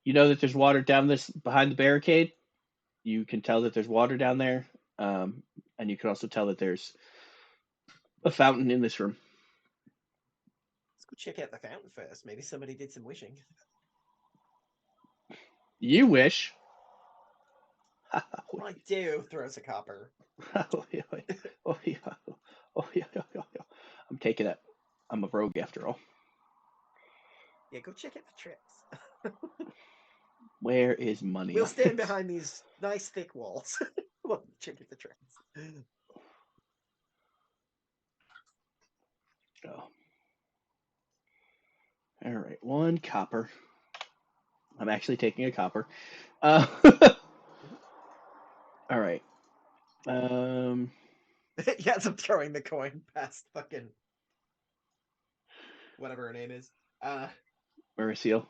you know that there's water down behind the barricade. You can tell that there's water down there, and you can also tell that there's a fountain in this room. Let's go check out the fountain first. Maybe somebody did some wishing. You wish. I do. Throws a copper. Oh, yeah. I'm taking it. I'm a rogue after all. Yeah, go check out the traps. Where is money? We'll stand behind these nice thick walls. We'll check out the traps. Oh. All right, 1 copper. I'm actually taking a copper. All right. Yes, I'm throwing the coin past fucking whatever her name is. Mauricio.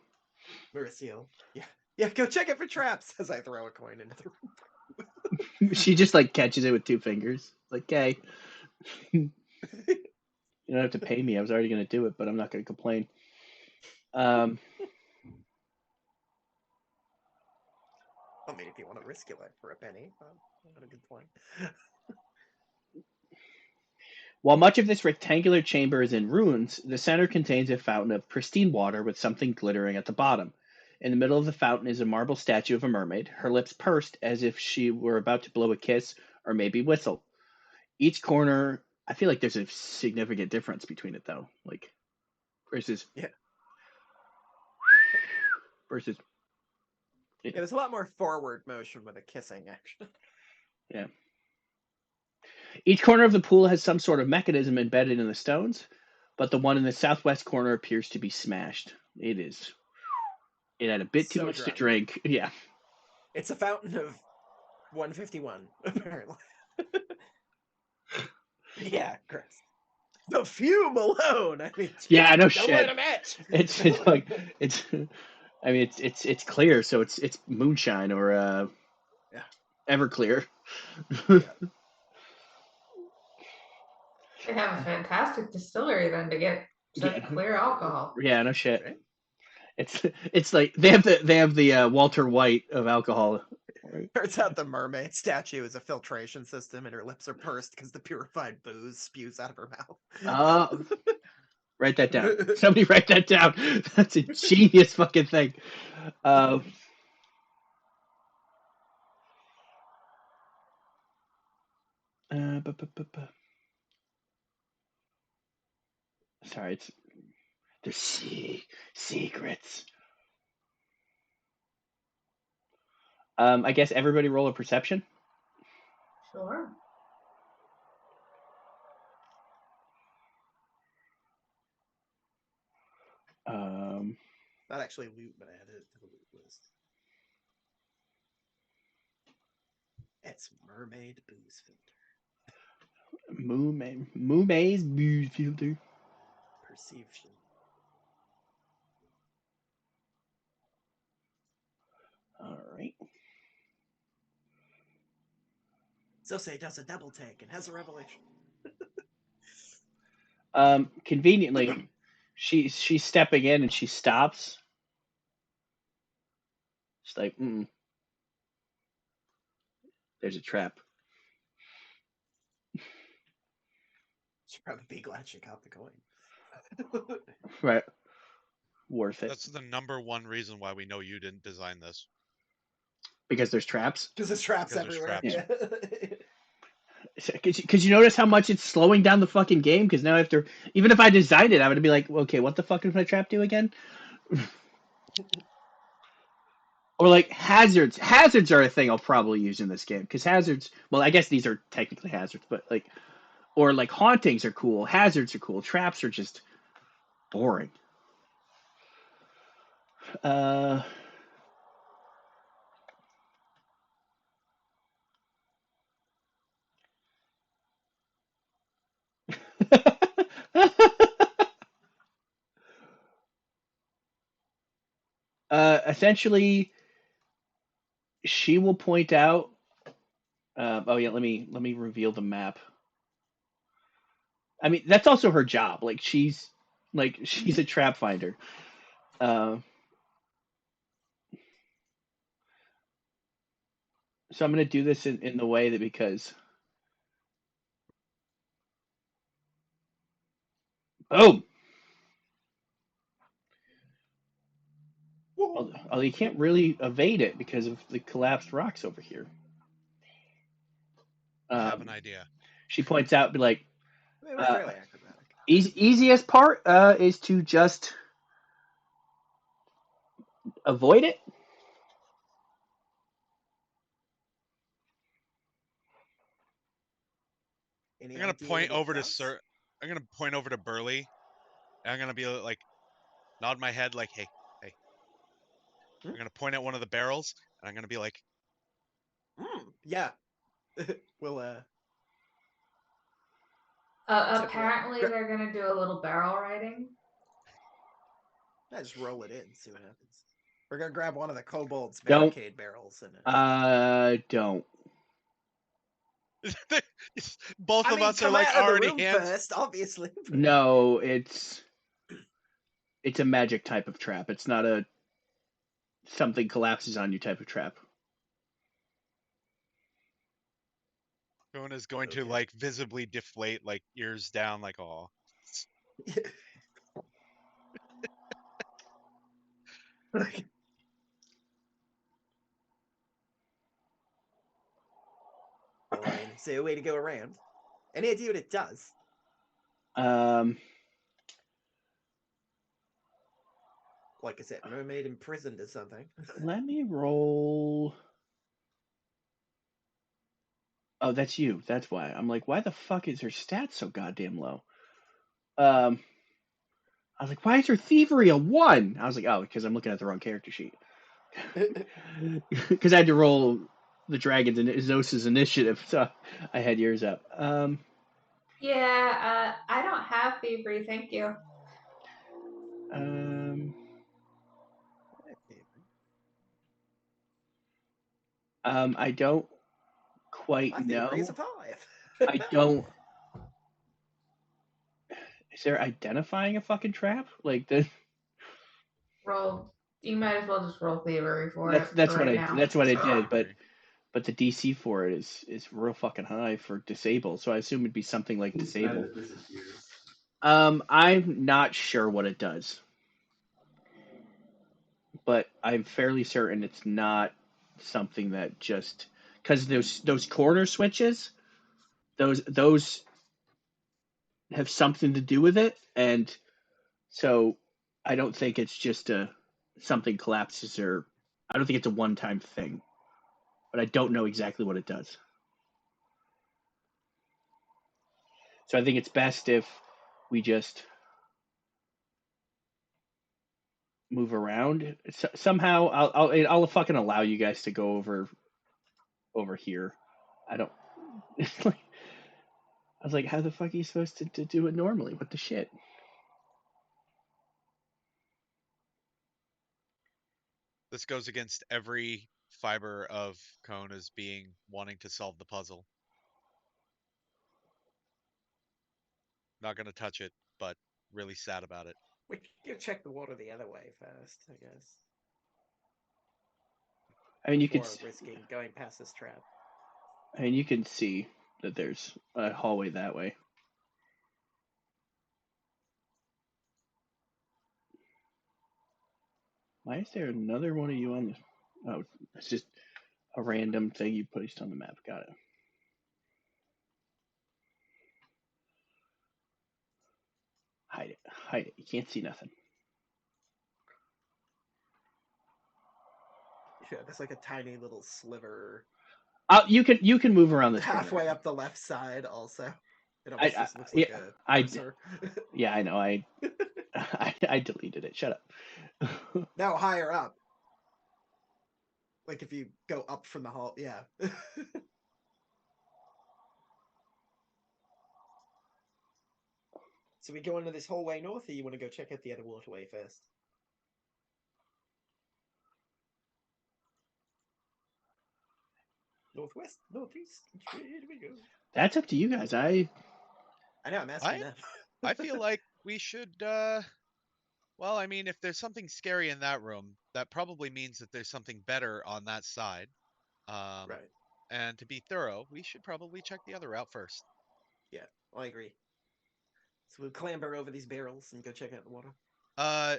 Yeah. Yeah, go check it for traps as I throw a coin into the room. She just like catches it with 2 fingers. Like, okay. You don't have to pay me. I was already going to do it, but I'm not going to complain. I mean, if you want to risk it for a penny, not a good point. While much of this rectangular chamber is in ruins, the center contains a fountain of pristine water with something glittering at the bottom. In the middle of the fountain is a marble statue of a mermaid, her lips pursed as if she were about to blow a kiss or maybe whistle. Each corner, I feel like there's a significant difference between it though. Like versus Yeah, yeah, there's a lot more forward motion with a kissing action. yeah. Each corner of the pool has some sort of mechanism embedded in the stones, but the one in the southwest corner appears to be smashed. It is. It had a bit too So much to drunk. drink. Yeah. It's a fountain of 151, apparently. Yeah, Chris. The fume alone. I mean, Yeah, I know don't let shit. him itch. It's like it's. I mean, it's clear, so it's moonshine or Yeah. Everclear. Yeah. They have a fantastic distillery then to get such Yeah. clear alcohol. Yeah, no shit. Right? It's like they have the Walter White of alcohol. Right? Turns out the mermaid statue is a filtration system, and her lips are pursed because the purified booze spews out of her mouth. Write that down. Somebody write that down. That's a genius fucking thing. Uh, bu- bu- bu- bu- Sorry, there's secrets. I guess everybody roll a perception. Sure. Not actually loot, but I added it to the loot list. It's mermaid booze filter. Moomase booze filter. Perception. All right. Zose does a double take and has a revelation. Conveniently, she's stepping in and she stops. She's like, there's a trap. She'd probably be glad she got the coin. Right. Worth it. That's the number one reason why we know you didn't design this. Because there's traps. Because there's traps Because there's everywhere. traps. Yeah. Because you notice how much it's slowing down the fucking game? Because now after, even if I designed it, I would be like, okay, what the fuck does my trap do again? Or like hazards. Hazards are a thing I'll probably use in this game. Because hazards, well, I guess these are technically hazards, but like, or like hauntings are cool. Hazards are cool. Traps are just boring. Uh, essentially, she will point out. Oh yeah, let me reveal the map. I mean, that's also her job. She's a trap finder. Uh, so I'm gonna do this in the way that because boom. Although you can't really evade it because of the collapsed rocks over here. I have an idea. She points out, be like, I mean, we're fairly acrobatic. easiest part is to just avoid it. Any I'm gonna idea point what it over to does? I'm gonna point over to Burley, and I'm gonna be like, nod my head like, hey, hey. Hmm? I'm gonna point at one of the barrels, and I'm gonna be like, Yeah. We'll Apparently, they're gonna do a little barrel riding. just roll it in, see what happens. We're gonna grab one of the kobold's Don't. barricade barrels and Don't. both of us are come like out of the already room hands. first, obviously. No, it's a magic type of trap. It's not a something collapses on you type of trap. One is going to Okay. like visibly deflate, like ears down, like oh. Well, I mean, it's a way to go around. Any idea what it does? Like I said, mermaid imprisoned or something. Let me roll. Oh, that's you. That's why. I'm like, why the fuck is her stats so goddamn low? I was like, why is her thievery a 1? I was like, oh, because I'm looking at the wrong character sheet. Because I had to roll the dragons and Zos's initiative, so I had yours up. Yeah, I don't have thievery, thank you. I don't quite My thievery is know. a 5. I don't. Is there identifying a fucking trap? Like the Roll. You might as well just roll thievery for that's it for that's what right I now. that's what I did, but Thievery. the DC for it is real fucking high for disable. So I assume it'd be something like disable. I'm not sure what it does, but I'm fairly certain it's not something that just because those corner switches, those have something to do with it, and so I don't think it's just a something collapses or I don't think it's a one-time thing, but I don't know exactly what it does. So I think it's best if we just move around. Somehow I'll fucking allow you guys to go over here. I don't. It's like I was like, how the fuck are you supposed to do it normally? What the shit? This goes against every fiber of Kona's being wanting to solve the puzzle. Not gonna touch it, but really sad about it. We can check the water the other way first, I guess. I mean, Before risking going past this trap. you can see that there's a hallway that way. Why is there another one of you on the? Oh, it's just a random thing you placed on the map. Got it. Hide it. Hide it. You can't see nothing. Yeah, there's like a tiny little sliver You can move around this halfway corner. up the left side. Also, it almost just looks yeah, like a I cursor. yeah, I know. I deleted it. Shut up. Now higher up. Like if you go up from the hall, yeah. So we go into this hallway north, or you want to go check out the other waterway first? Northwest, northeast, which way do we go? That's up to you guys. I know, I'm asking I them. I feel like we should well, I mean, if there's something scary in that room, that probably means that there's something better on that side. Right. And to be thorough, we should probably check the other route first. Yeah, I agree. So we'll clamber over these barrels and go check out the water. Uh,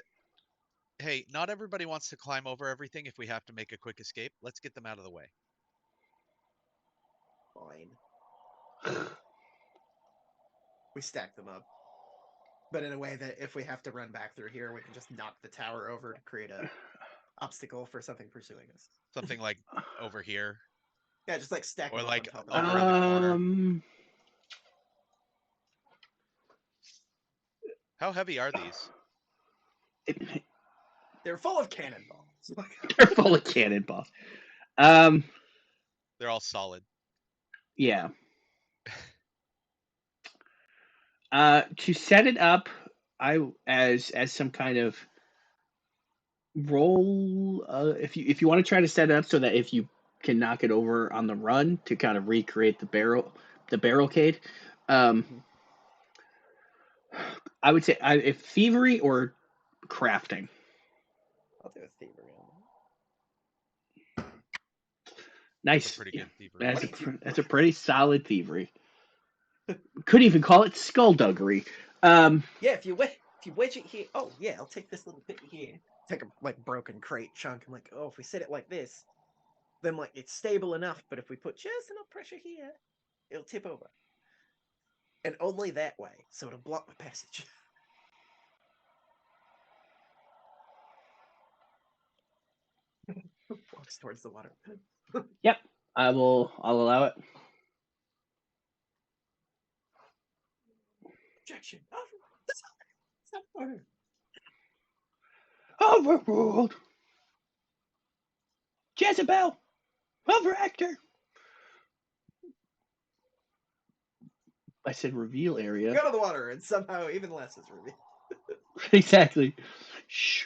hey, not everybody wants to climb over everything if we have to make a quick escape. Let's get them out of the way. Fine. We stack them up. But in a way that if we have to run back through here, we can just knock the tower over to create a obstacle for something pursuing us. Something like over here, Yeah, just like stack or them like up on top of over in the corner. How heavy are these? They're full of cannonballs. They're full of cannonballs. They're all solid. Yeah. To set it up, as some kind of roll. If you want to try to set it up so that if you can knock it over on the run to kind of recreate the barricade. I would say if thievery or crafting. I'll do a thievery on that. Nice. That's a pretty good thievery. That's a pretty solid thievery. Could even call it skullduggery. Yeah, if you wedge it here. Oh yeah, I'll take this little bit here. Take a like broken crate chunk. I'm like, oh, if we set it like this, then like it's stable enough. But if we put just enough pressure here, it'll tip over. And only that way, so it'll block the passage. Walks towards the water. Yep, I'll allow it. Objection. Stop order. Overruled. Jezebel. Overactor. I said reveal area. Go to the water, and somehow even less is revealed. Exactly. Shh.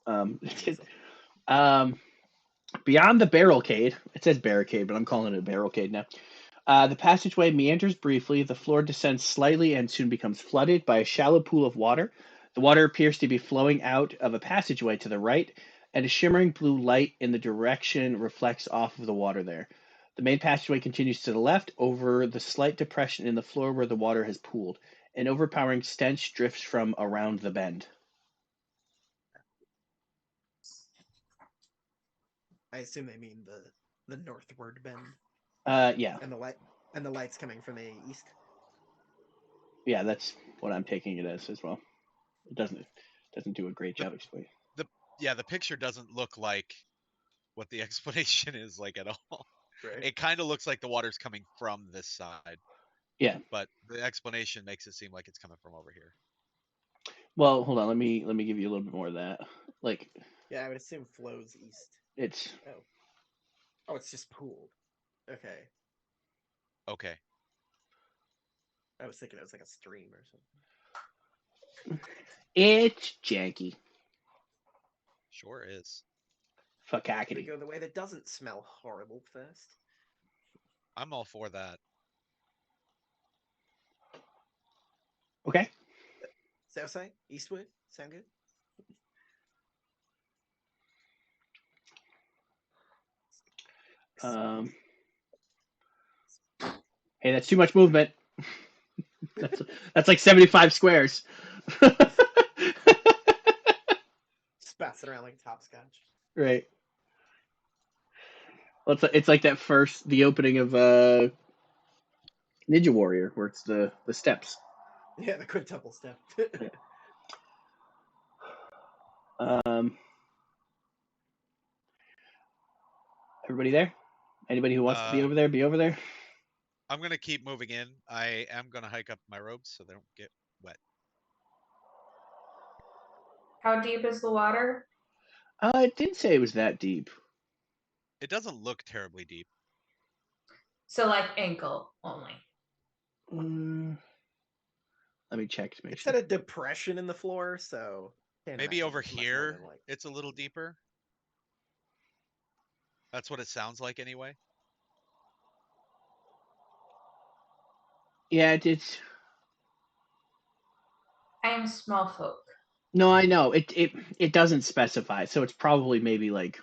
Beyond the barricade, it says barricade, but I'm calling it a barricade now. The passageway meanders briefly, the floor descends slightly and soon becomes flooded by a shallow pool of water. The water appears to be flowing out of a passageway to the right, and a shimmering blue light in the direction reflects off of the water there. The main passageway continues to the left over the slight depression in the floor where the water has pooled. An overpowering stench drifts from around the bend. I assume they mean the northward bend, Yeah, and the light's coming from the east. yeah, that's what I'm taking it as well. It doesn't do a great job explaining. The picture doesn't look like what the explanation is like at all. Right. It kind of looks like the water's coming from this side, Yeah. but the explanation makes it seem like it's coming from over here. Well, hold on. Let me give you a little bit more of that. Like Yeah, I would assume flows east. it's Oh, it's just pooled. Okay. Okay. I was thinking it was like a stream or something. it's janky. Sure is. We Fuckakity. go the way that doesn't smell horrible first. I'm all for that. Okay. Southside? Eastwood? Sound good? Um. Hey, that's too much movement. that's like 75 squares. Just bouncing around like hopscotch. Right. Well, it's like that the opening of Ninja Warrior, where it's the steps. Yeah, the quintuple step. Um. Everybody there? Anybody who wants to be over there, be over there. I'm gonna keep moving in. I am gonna hike up my robes so they don't get wet. How deep is the water? It didn't say it was that deep. It doesn't look terribly deep. So like ankle only. Let me check to make It's sure. at a depression in the floor, so can't Maybe imagine over it's much more here than, like, it's a little deeper. That's what it sounds like anyway. Yeah, it's. I am small folk. No, I know it doesn't specify, so it's probably maybe like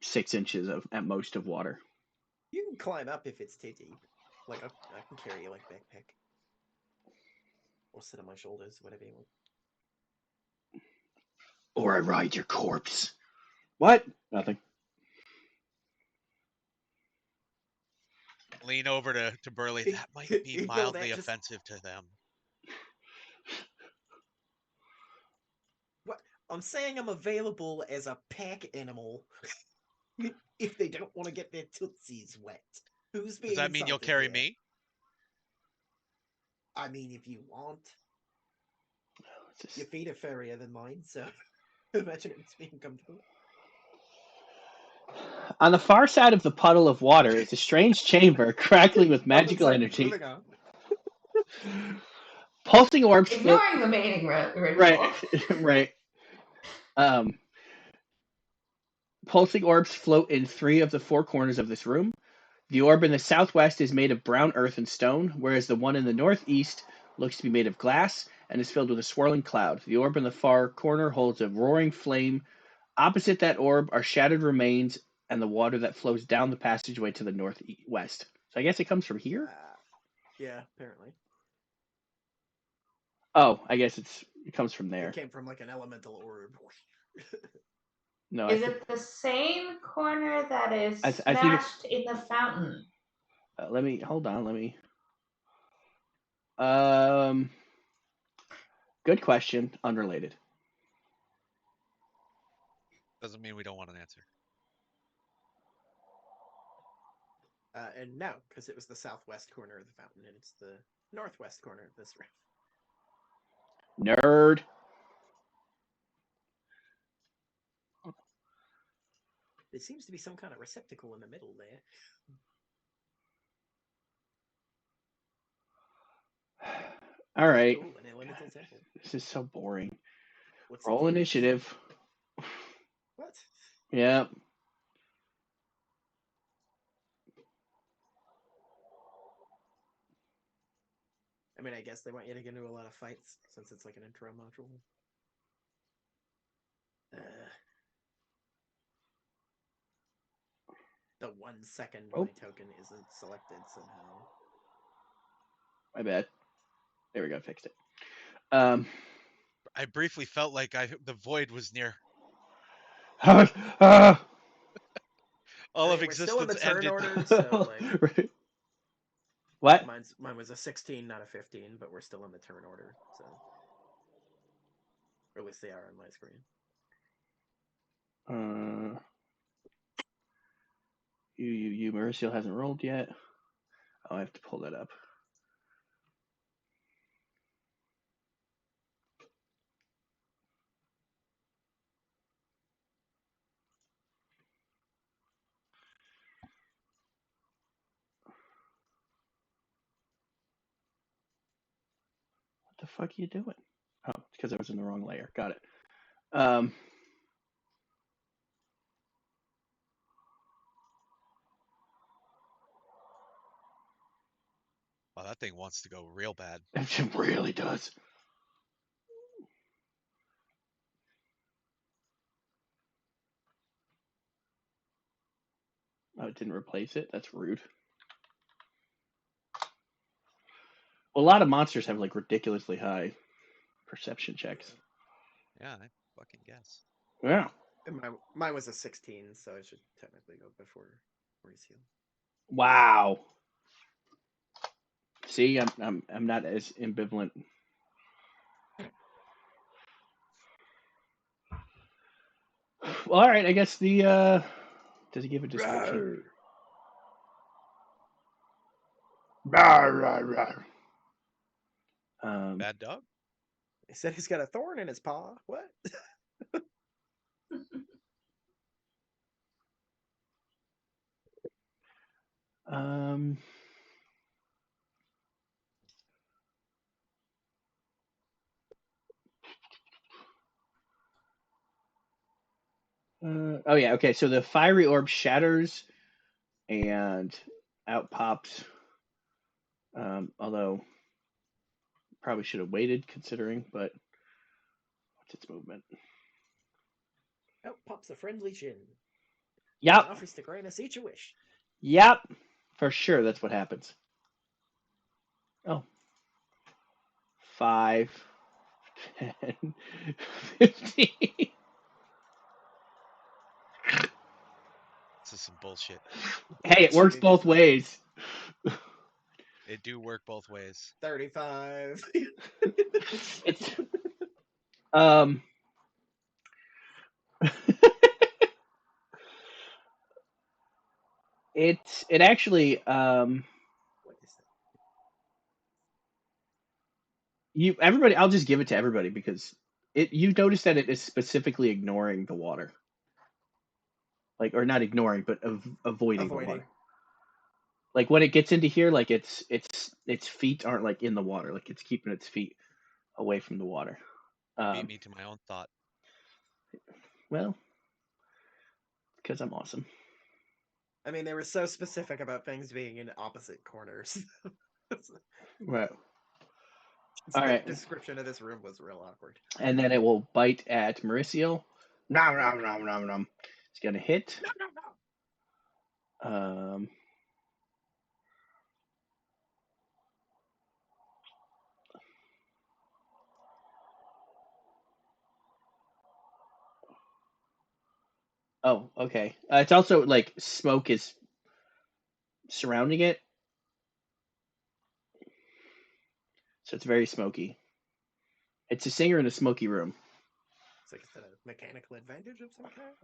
6 inches at most of water. You can climb up if it's too deep. Like I can carry you like a backpack, or sit on my shoulders, whatever you want. Or I ride your corpse. What? Nothing. Lean over to Burley. That might be You know, mildly that just offensive to them. what I'm saying. I'm available as a pack animal if they don't want to get their tootsies wet. Who's being Does that mean you'll insulted carry here? me? I mean, if you want. It's Your just- feet are furrier than mine, so imagine it's being comfortable. On the far side of the puddle of water is a strange chamber crackling with magical Sorry, energy. moving on. Pulsing orbs float. Ignoring the mating ritual. Right, right. Um, Pulsing orbs float in 3 of the 4 corners of this room. The orb in the southwest is made of brown earth and stone, whereas the one in the northeast looks to be made of glass and is filled with a swirling cloud. The orb in the far corner holds a roaring flame. Opposite that orb are shattered remains and the water that flows down the passageway to the northwest. So I guess it comes from here? Yeah, apparently. Oh, I guess it comes from It there. came from like an elemental orb. No, Is it the same corner that is I think it's. smashed in the fountain? Let me hold on. Let me. Um, Good question. Unrelated. Doesn't mean we don't want an answer. And no, because it was the southwest corner of the fountain, and it's the northwest corner of this room. Nerd. There seems to be some kind of receptacle in the middle there. All right. Ooh, an elemental temple. This is so boring. What's Roll the initiative. What? Yep. I mean, I guess they want you to get into a lot of fights since it's like an intro module. The 1 second Oh. my token isn't selected somehow. My bad. There we go. Fixed it. I briefly felt like the void was near. uh, All I of mean, we're still in the existence turn ended. order, so like right. What? mine was a 16, not a 15, but we're still in the turn order, so or at least they are on my screen. Mauricio hasn't rolled yet. Oh, I have to pull that up. What the fuck are you doing? Oh, it's because I was in the wrong layer. Got it. Wow, that thing wants to go real bad. It really does. Oh, it didn't replace it? That's rude. Well, a lot of monsters have like ridiculously high perception checks. Yeah, I fucking guess. Yeah. And mine was a 16, so I should technically go before Mauricio. Wow. See, I'm not as ambivalent. Well, all right. I guess the does he give a description? Bad dog? He said he's got a thorn in his paw. What? Um. Oh yeah. Okay. So the fiery orb shatters, and out pops. Although probably should have waited considering, but what's its movement? Out pops a friendly chin. Yep. And offers to grant us each a wish. Yep. For sure, that's what happens. Oh. 5, 10, 15. This is some bullshit. Hey, it works Cheating, both isn't it? ways. It do work both ways. 35. It's um it actually What is that? everybody, I'll just give it to everybody because you notice that it is specifically ignoring the water. Like, or not ignoring, but avoiding the water. Like when it gets into here, like its feet aren't like in the water, like it's keeping its feet away from the water. Beat me to my own thought. Well, because I'm awesome. I mean, they were so specific about things being in opposite corners. Right. The All right. description of this room was real awkward. And then it will bite at Mauricio. Nom, nom, nom, nom, nom. It's gonna hit. No. Oh, okay. It's also like smoke is surrounding it, so it's very smoky. It's a singer in a smoky room. It's like it's a mechanical advantage of some kind.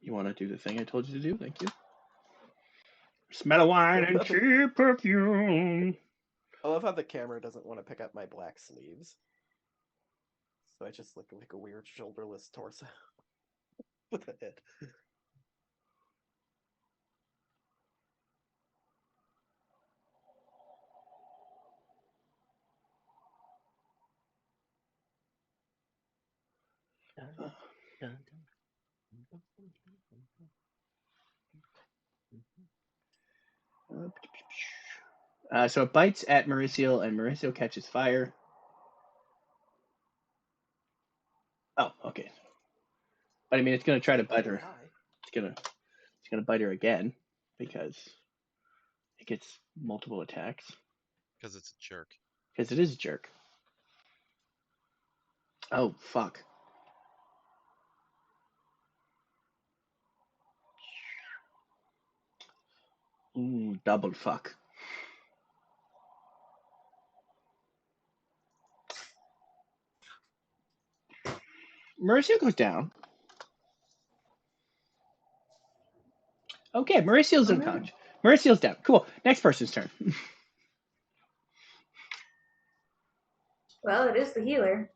You want to do the thing I told you to do? Thank you. Smell of wine and cheap perfume. I love how the camera doesn't want to pick up my black sleeves. So I just look like a weird shoulderless torso with a head. So it bites at Mauricio, and Mauricio catches fire. Oh, okay. But I mean, it's gonna try to bite her. It's gonna bite her again because it gets multiple attacks. Because it's a jerk. Because it is a jerk. Oh fuck. Ooh, double fuck. Mauricio goes down. Okay, Mauricio's unconscious. Mauricio's down. Cool. Next person's turn. Well, it is the healer.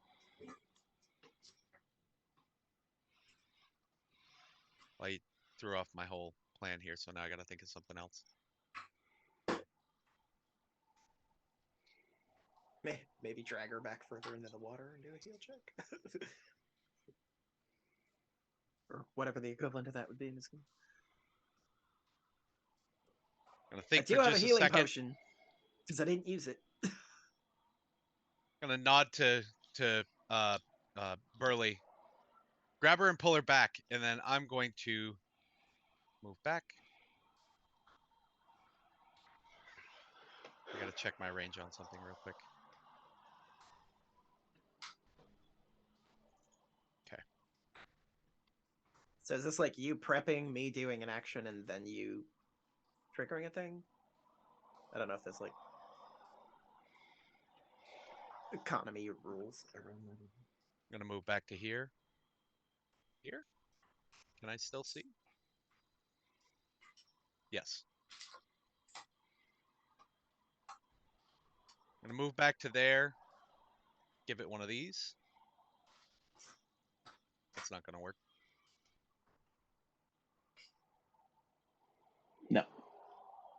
Well, you threw off my whole plan here, so now I gotta think of something else. Maybe drag her back further into the water and do a heal check. Or whatever the equivalent of that would be in this game. Gonna I think do for have a just a healing second. potion because I didn't use it. Gonna nod to Burley. Grab her and pull her back, and then I'm going to move back. I gotta check my range on something real quick. Okay. So is this like you prepping, me doing an action, and then you triggering a thing? I don't know if that's like economy rules. I'm gonna move back to here. Here? Can I still see? Yes. I'm gonna move back to there. Give it one of these. That's not gonna work. No.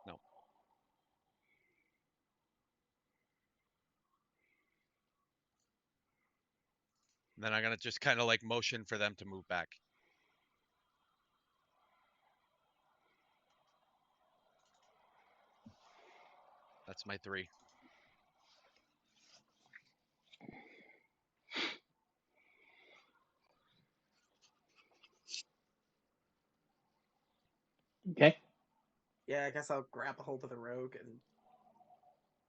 No. And then I'm gonna just kind of like motion for them to move back. That's my 3. Okay. Yeah, I guess I'll grab a hold of the rogue and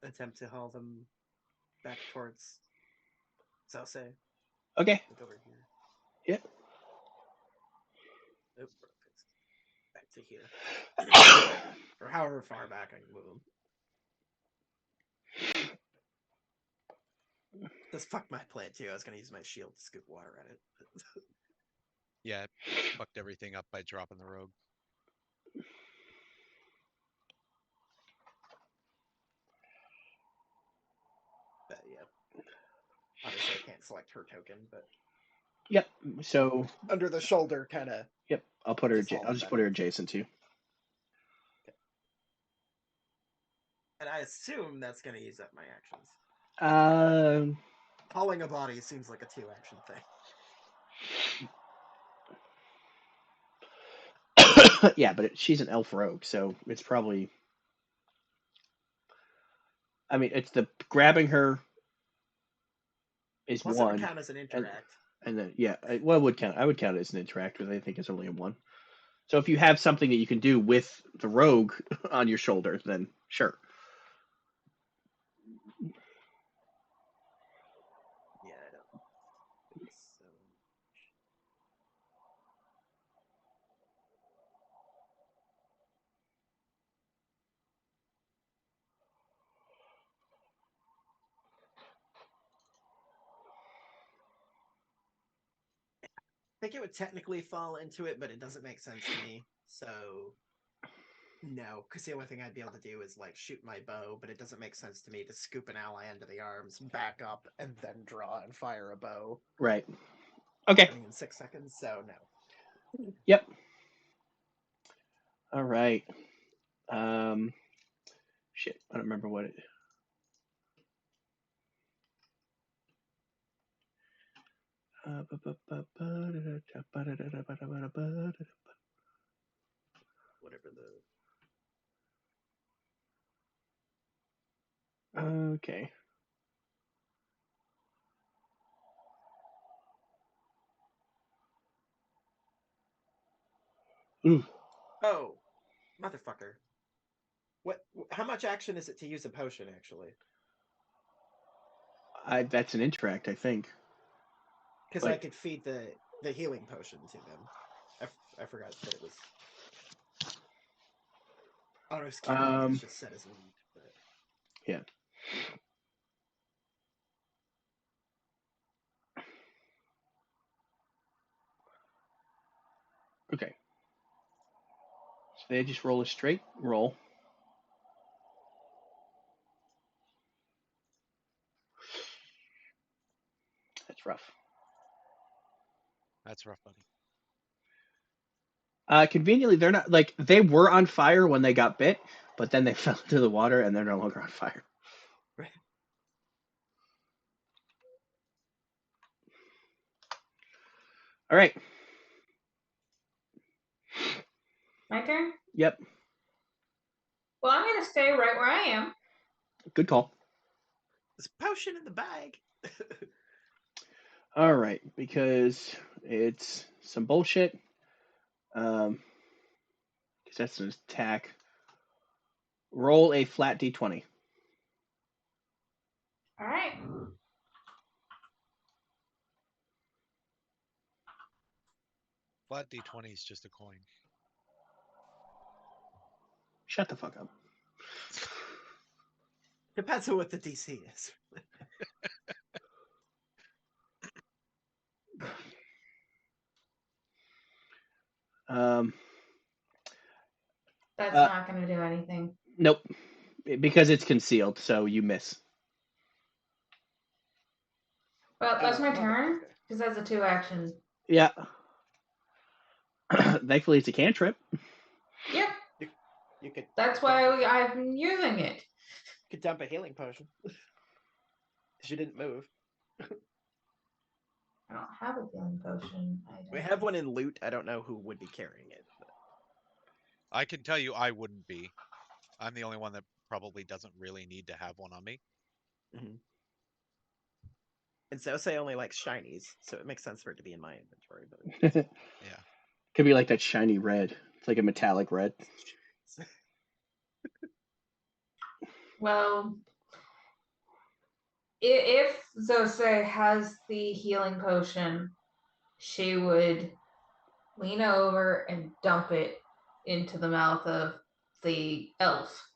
attempt to haul them back towards Sause. Okay. Like over here. Yep. Nope. Back to here. Or however far back I can move them. This fucked my plan too. I was gonna use my shield to scoop water at it. Yeah, fucked everything up by dropping the rogue. But yeah. Obviously I can't select her token, but Yep. So. under the shoulder kind of. Yep. I'll put her. Just haul I'll them just back. put her adjacent to you. And I assume that's gonna use up my actions. Um. Hauling a body seems like a 2-action thing. Yeah, but she's an elf rogue, so it's probably. I mean, it's the grabbing her is Plus, it would one, count as an interact. and then yeah, well, would count. I would count it as an interact, but I think it's only a 1. So if you have something that you can do with the rogue on your shoulder, then sure. Yeah, I don't think so. think it would technically fall into it, but it doesn't make sense to me. So no, because the only thing I'd be able to do is like shoot my bow, but it doesn't make sense to me to scoop an ally under the arms, back up, and then draw and fire a bow. Right. Okay. I mean, in 6 seconds. So no. Yep. All right. Shit, I don't remember what it. Whatever the. Okay. Ooh, Oh, motherfucker. What? How much action is it to use a potion? Actually, that's an interact, I think. because I could feed the healing potion to them. I forgot that it was. Auto security is just set as lead. But... Yeah. Okay. So they just roll a straight roll. That's rough. That's rough, buddy. Conveniently, they're not like they were on fire when they got bit, but then they fell into the water and they're no longer on fire. Right. All right. My turn? Yep. Well, I'm going to stay right where I am. Good call. There's a potion in the bag. All right, because it's some bullshit. Because that's an attack. Roll a flat d20. All right. Flat D20 is just a coin. Shut the fuck up. Depends on what the DC is. Um, That's not going to do anything. Nope. Because it's concealed, so you miss. Well, that's my motherfucker. turn, because that's a 2-action. Yeah. Thankfully, it's a cantrip. Yep. You could. That's why I'm using it. You could dump a healing potion. Because you didn't move. I don't have a healing potion. We have one in loot. I don't know who would be carrying it. But... I can tell you I wouldn't be. I'm the only one that probably doesn't really need to have one on me. Mm-hmm. And Zose only likes shinies, so it makes sense for it to be in my inventory. But yeah, could be like that shiny red. It's like a metallic red. Well, if Zose has the healing potion, she would lean over and dump it into the mouth of the elf.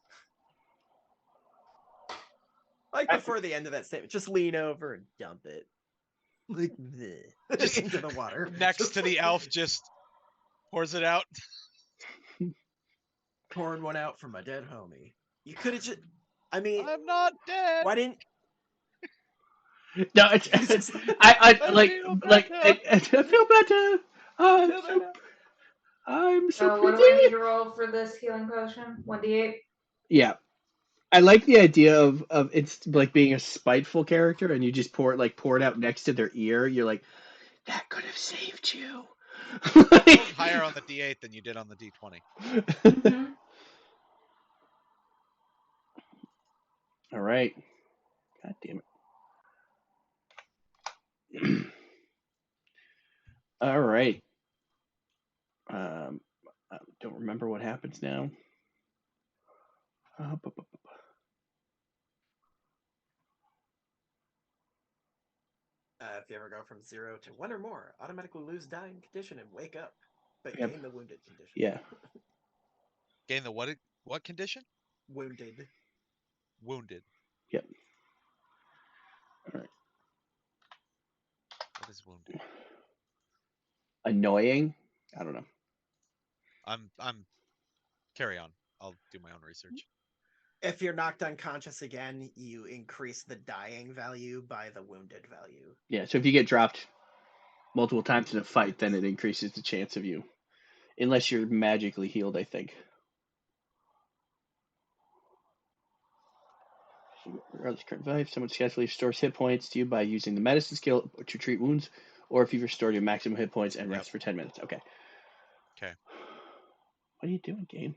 Like before the end of that statement, just lean over and dump it. Like just into the water. Next to the elf, just pours it out. Pouring one out for my dead homie. You could have just. I mean, I'm not dead. why didn't? No, it's. I feel better. I'm so So what pretty. do I need to roll for this healing potion? 1d8? Yeah. I like the idea of it's like being a spiteful character and you just pour it out next to their ear. You're like, that could have saved you. You rolled higher on the D8 than you did on the D20. Mm-hmm. All right. God damn it. All right. I don't remember what happens now. If you ever go from 0 to 1 or more, automatically lose dying condition and wake up, but Yep. gain the wounded condition. Yeah. Gain the what condition? Wounded. Wounded. Yep. All right. What is wounded? Annoying. I don't know. I'm carry on. I'll do my own research. If you're knocked unconscious again, you increase the dying value by the wounded value. Yeah. So if you get dropped multiple times in a fight, then it increases the chance of you, unless you're magically healed. I think. Regardless of current value, if someone successfully restores hit points to you by using the medicine skill to treat wounds, or if you've restored your maximum hit points and rest for 10 minutes. Okay. Okay. What are you doing, game?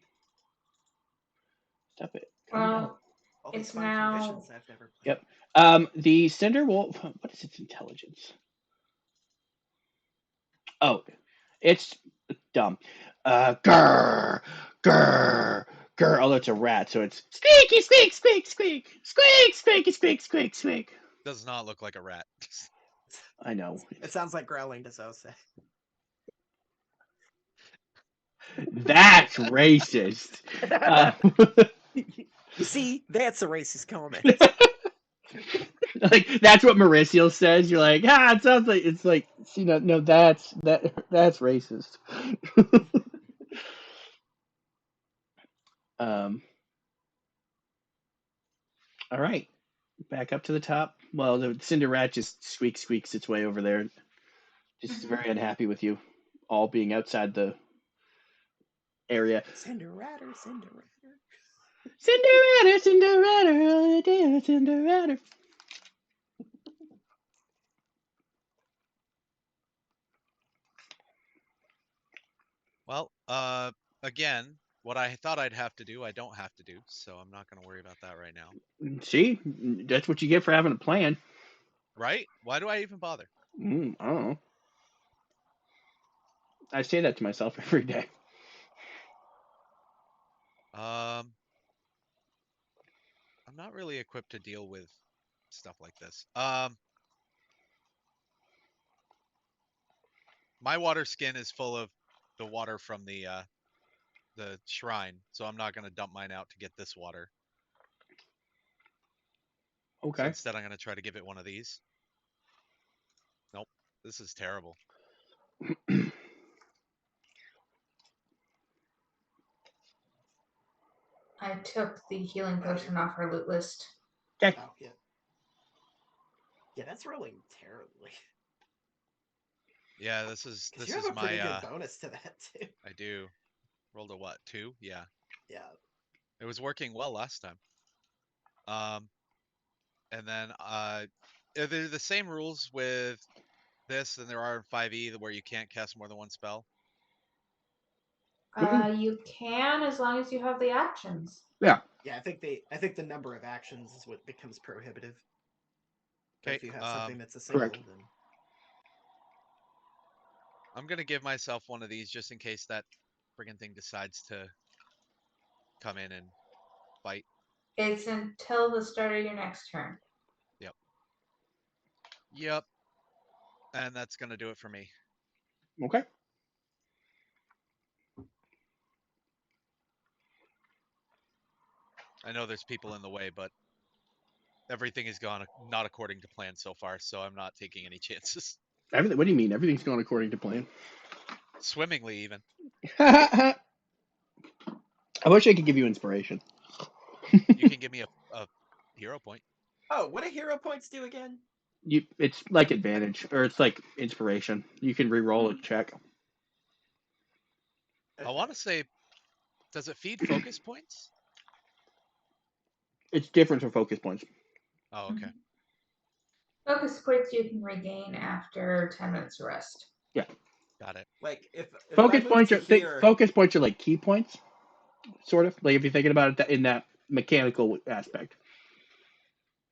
Stop it. Calm down. Well, All these it's fun now. conditions I've never played. Yep. The Cinder Wolf. What is its intelligence? Oh, it's dumb. Grr, grr, grr. Although it's a rat, so it's squeaky, squeak, squeak, squeak, squeak, squeaky, squeak, squeak, squeak. Does not look like a rat. I know. It sounds like growling to Zose. That's racist. You see, that's a racist comment. Like that's what Mauricio says. You're like, it sounds like it's like, no, that's racist. All right, back up to the top. Well, the Cinder Rat just squeaks its way over there. Just very unhappy with you all being outside the area. Cinderratter, Cinderratter. Cinderella, Cinderella, dear Cinderella. Well, again, what I thought I'd have to do, I don't have to do, so I'm not going to worry about that right now. See, that's what you get for having a plan. Right? Why do I even bother? I don't know. I say that to myself every day. I'm not really equipped to deal with stuff like this. My water skin is full of the water from the shrine, so I'm not going to dump mine out to get this water. So Okay. instead, I'm going to try to give it one of these. Nope, this is terrible. I took the healing potion off her loot list. Okay. Oh, yeah. Yeah, that's rolling terribly. Yeah, this is You have a my pretty good bonus to that too. I do. Rolled a what? 2? Yeah. Yeah. It was working well last time. And then they're the same rules with this than there are in 5e where you can't cast more than one spell. You can, as long as you have the actions. Yeah. Yeah, I think the number of actions is what becomes prohibitive. But Okay. if you have something that's a single, correct. then I'm gonna give myself one of these just in case that friggin' thing decides to come in and fight. It's until the start of your next turn. Yep. And that's gonna do it for me. Okay. I know there's people in the way, but everything has gone not according to plan so far, so I'm not taking any chances. Everything. What do you mean? Everything's going according to plan. Swimmingly, even. I wish I could give you inspiration. You can give me a hero point. oh, what do hero points do again? It's like advantage, or it's like inspiration. You can re-roll a check. I want to say, does it feed focus points? It's different from focus points. Oh, okay. Focus points you can regain after 10 minutes of rest. Yeah. Got it. Like if Focus I move points to are here, focus points are like key points, sort of. Like if you're thinking about it in that mechanical aspect.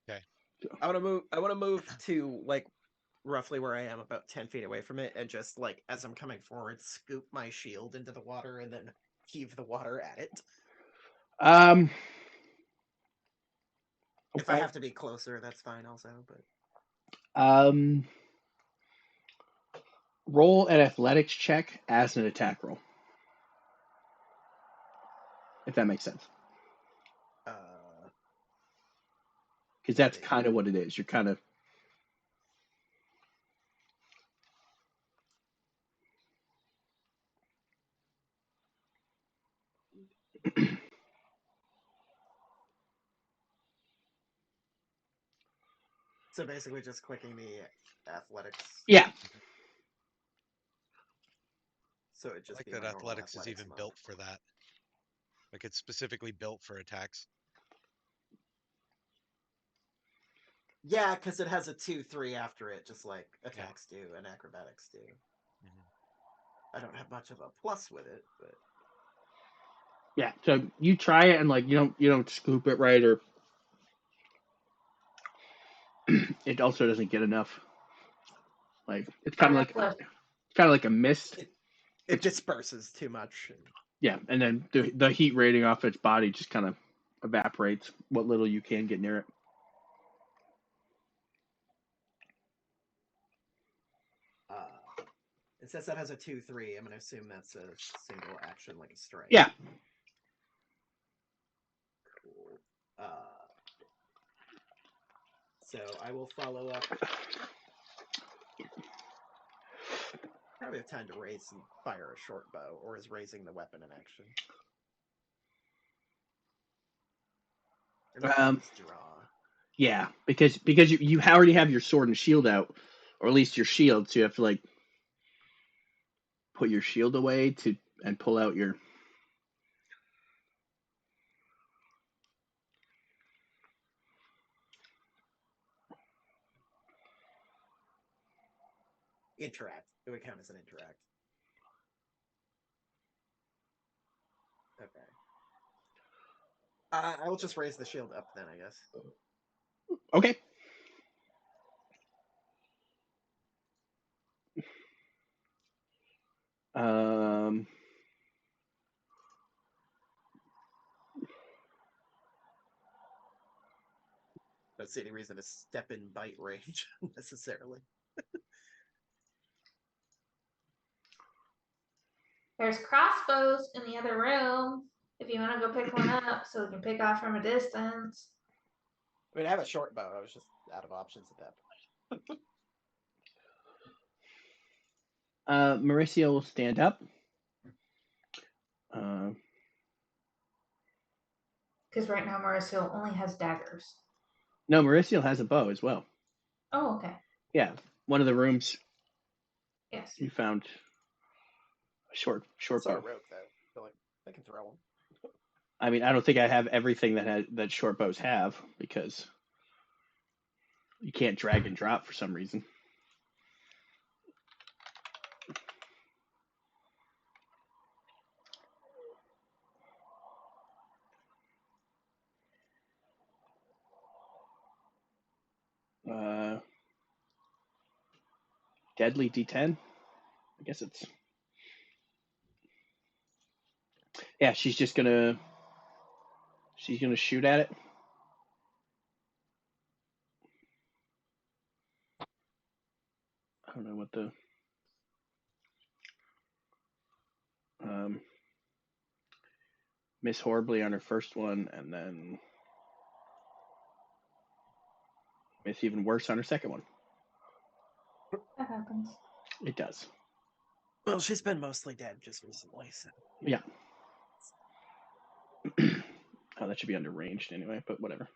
Okay. I want to move to like roughly where I am, about 10 feet away from it, and just like as I'm coming forward, scoop my shield into the water and then heave the water at it. Okay. If I have to be closer, that's fine also. But roll an athletics check as an attack roll, if that makes sense. Because that's kind of what it is. You're kind of So basically just clicking the athletics. Yeah. So it I just like be that my normal athletics is even mode. built for that. Like it's specifically built for attacks. Yeah, because it has a 2-3 after it, just like attacks do and acrobatics do. Mhm. I don't have much of a plus with it, but Yeah. So you try it and like you don't scoop it right, or it also doesn't get enough. Like it's kind of like a mist. it disperses too much. Yeah, and then the heat rating off its body just kind of evaporates what little you can get near it. It says that has a 2-3. I'm gonna assume that's a single action, like a strike. Yeah. Cool. So I will follow up. Probably have time to raise and fire a short bow, or is raising the weapon in action? Or maybe just draw. Yeah, because you already have your sword and shield out, or at least your shield, so you have to like put your shield away and pull out your. Interact. It would count as an interact. Okay. I will just raise the shield up then, I guess. Okay. Don't see any reason to step in bite range necessarily. There's crossbows in the other room if you want to go pick one up so we can pick off from a distance. I mean, I have a short bow. I was just out of options at that point. Mauricio will stand up. Because right now Mauricio only has daggers. No, Mauricio has a bow as well. Oh, okay. Yeah, one of the rooms. Yes. You found a short So a bow. rogue though, so like I can throw them. I mean, I don't think I have everything that short bows have, because you can't drag and drop for some reason. Deadly D10. I guess it's. Yeah, she's gonna shoot at it. I don't know what the miss horribly on her first one, and then miss even worse on her second one. That happens. It does. Well, she's been mostly dead just recently, so Yeah. Oh, that should be under ranged anyway, but whatever.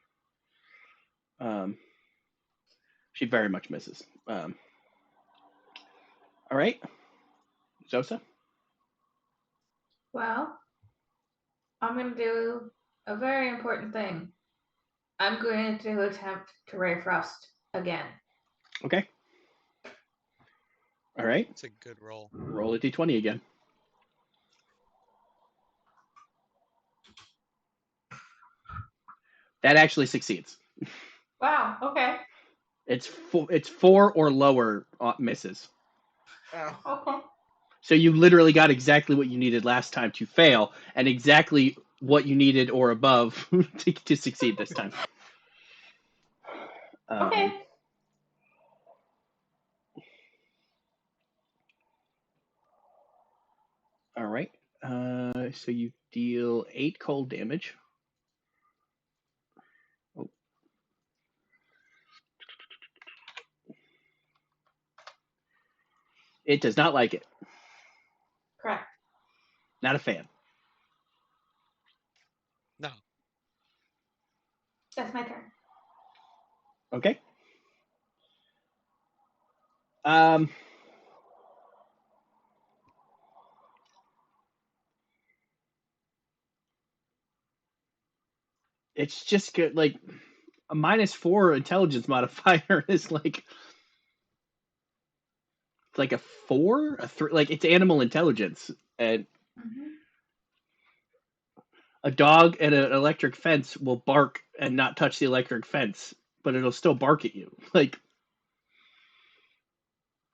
She very much misses. All right, Zosa. Well, I'm going to do a very important thing. I'm going to attempt to Ray Frost again. Okay. All right. It's a good roll. Roll a d20 again. That actually succeeds. Wow, okay. It's 4 or lower misses. Okay. So you literally got exactly what you needed last time to fail, and exactly what you needed or above to succeed this time. Okay. All right. So you deal 8 cold damage. Oh. It does not like it. Correct. Not a fan. That's my turn. Okay. It's just good. Like a -4 intelligence modifier is like it's like a 4, a 3. Like it's animal intelligence, and Mm-hmm. a dog and an electric fence will bark and not touch the electric fence, but it'll still bark at you. Like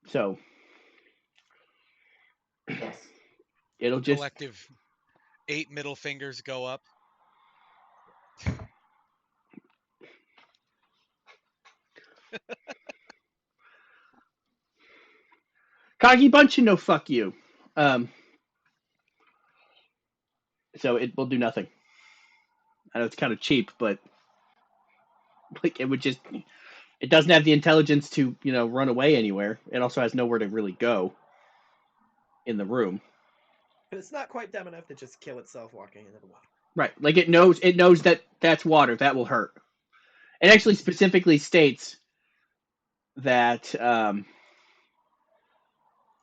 so, Yes. it'll just Collective 8 middle fingers go up. Kagi Bunchin, no fuck you. So it will do nothing. I know it's kind of cheap, but like it would just it doesn't have the intelligence to, run away anywhere. It also has nowhere to really go in the room. But it's not quite dumb enough to just kill itself walking into the water. Right. Like it knows that that's water. That will hurt. It actually specifically states that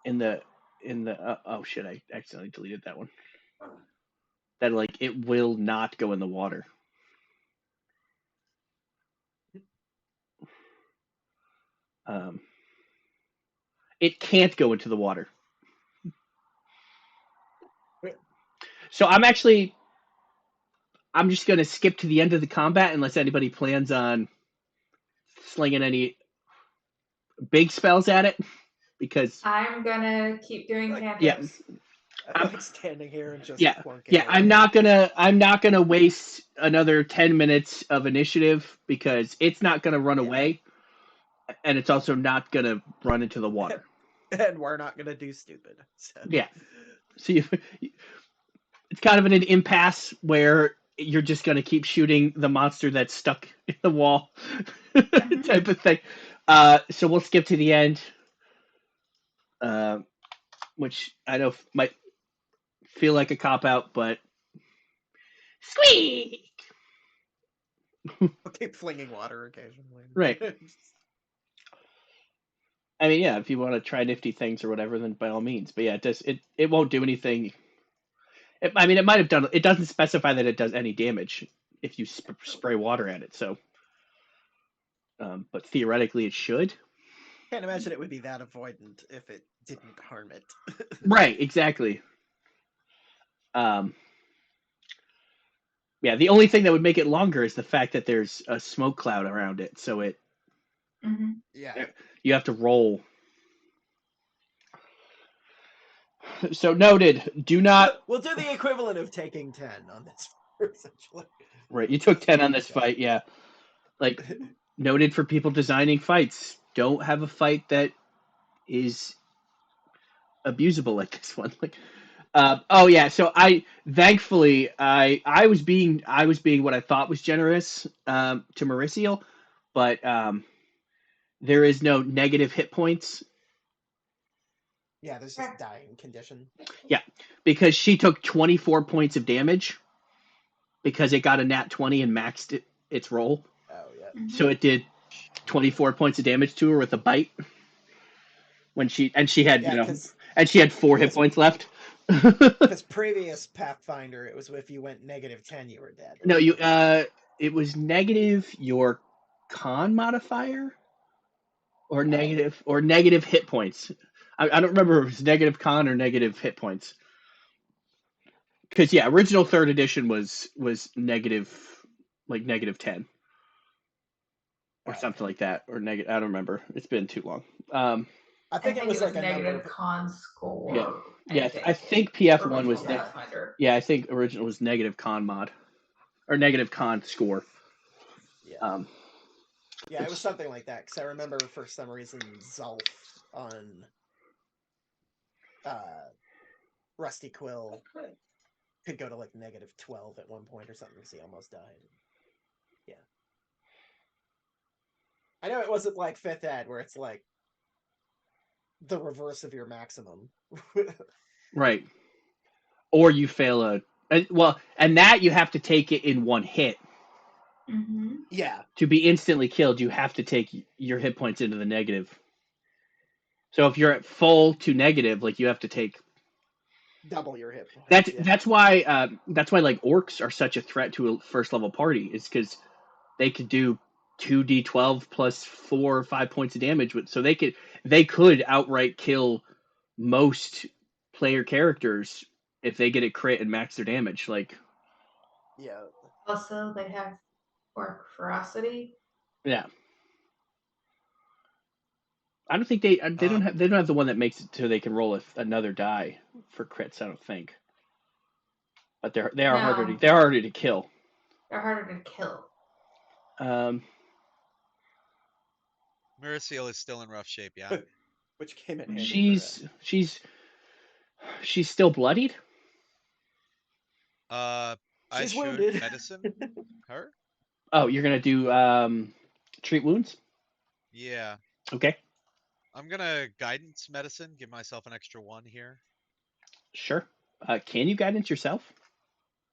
in the oh shit, I accidentally deleted that one. That like it will not go in the water. It can't go into the water. So I'm just going to skip to the end of the combat unless anybody plans on slinging any big spells at it, because I'm gonna keep doing Like, cantrips. I like standing here and just yeah, plunking yeah, away. I'm not gonna waste another 10 minutes of initiative because it's not gonna run away, and it's also not gonna run into the water. And we're not gonna do stupid. So. Yeah. So it's kind of an impasse where you're just gonna keep shooting the monster that's stuck in the wall, type of thing. So we'll skip to the end, which I know might feel like a cop out, but squeak. I'll keep flinging water occasionally. Right. I mean, yeah, if you want to try nifty things or whatever, then by all means. But yeah, it won't do anything. It might have done. It doesn't specify that it does any damage if you spray water at it. So, but theoretically, it should. Can't imagine it would be that avoidant if it didn't harm it. Right. Exactly. Yeah, the only thing that would make it longer is the fact that there's a smoke cloud around it, so it. Mm-hmm. Yeah. You have to roll. So noted. Do not. We'll do the equivalent of taking 10 on this, essentially. Right, you took 10 on this fight, yeah. Like, noted for people designing fights. Don't have a fight that is abusable like this one. Like, oh yeah. So thankfully I was being what I thought was generous to Mauricio, but there is no negative hit points. Yeah, there's just dying condition. Yeah, because she took 24 points of damage because it got a nat 20 and maxed its roll. Oh yeah. Mm-hmm. So it did 24 points of damage to her with a bite. When she had and she had 4 hit points left. Because previous Pathfinder, it was if you went -10, you were dead. No, it was negative your con modifier, or negative hit points. I don't remember if it was negative con or negative hit points. Because yeah, original 3rd edition was negative, like -10 or something like that, or negative. I don't remember. It's been too long. I think it was like a negative number. con score. Yeah. I think PF1 was Pathfinder. Yeah, I think original was negative con mod or negative con score. Yeah. Yeah, it was something like that, because I remember for some reason Zolf on Rusty Quill could go to like -12 at one point or something, because he almost died. Yeah. I know it wasn't like 5th Ed, where it's like the reverse of your maximum. Right. Or you fail and that you have to take it in one hit. Mm-hmm. Yeah. To be instantly killed, you have to take your hit points into the negative. So if you're at full to negative, like you have to take. Double your hit points. That's Yeah. that's why like orcs are such a threat to a first level party. Is because they could do 2d12 plus 4 or 5 points of damage. So they could outright kill most player characters if they get a crit and max their damage. Like Yeah. Also, they have orc ferocity. yeah. I don't think they don't have the one that makes it so they can roll another die for crits. I don't think, but they're No. harder to kill. They're harder to kill. Miraseal is still in rough shape, yeah. Which came in handy. She's still bloodied. I She's should wounded. medicine her. Oh, you're gonna do treat wounds. Yeah. Okay, I'm gonna guidance medicine. Give myself an extra 1 here. sure. Can you guidance yourself?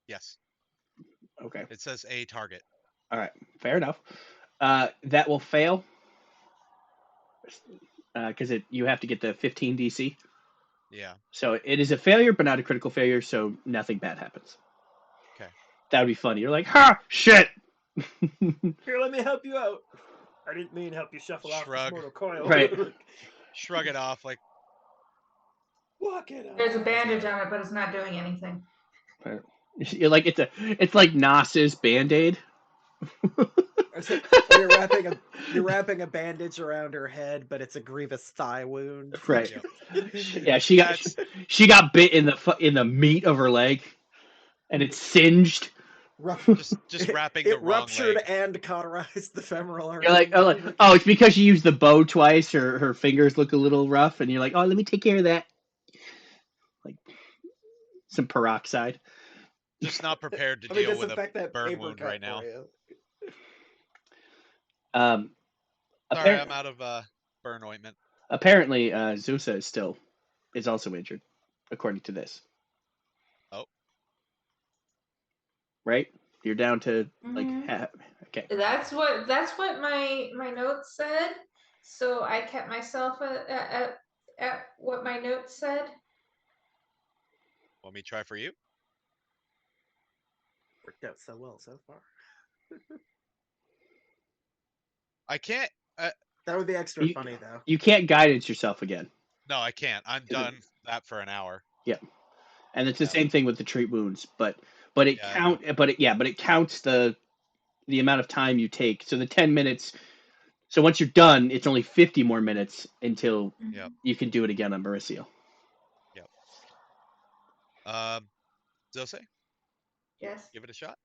Yes. Okay. It says a target. All right. Fair enough. That will fail because you have to get the 15 DC. Yeah. So it is a failure, but not a critical failure. So nothing bad happens. Okay. That would be funny. You're like, ha, shit. Here, let me help you out. I didn't mean help you shuffle off this Shrug. mortal coil. Right. Shrug it off like. Walk it off. There's a bandage on it, but it's not doing anything. You're like it's like Nas's Band-Aid. Or you're wrapping a bandage around her head, but it's a grievous thigh wound. Right. Yep. Yeah, she got bit in the meat of her leg, and it's singed. Just wrapping it the wrong ruptured leg. and cauterized the femoral artery. You're like, oh, it's because she used the bow twice. Her fingers look a little rough, and you're like, oh, let me take care of that. Like some peroxide. Just not prepared to Let me deal with a disinfect that burn paper wound cut right now. for you. Sorry, I'm out of burn ointment. Apparently, Zusa is also injured, according to this. Oh. Right? You're down to like okay. That's what my notes said. So I kept myself at what my notes said. Want me to try for you? Worked out so well so far. I can't. That would be extra funny though. You can't guidance yourself again. No, I can't. I'm done that for an hour. Yeah, and it's the same thing with the treat wounds, but it counts the amount of time you take. So the 10 minutes. So once you're done, it's only 50 more minutes until you can do it again on Mauricio. Yep. Zose? Yes. Give it a shot.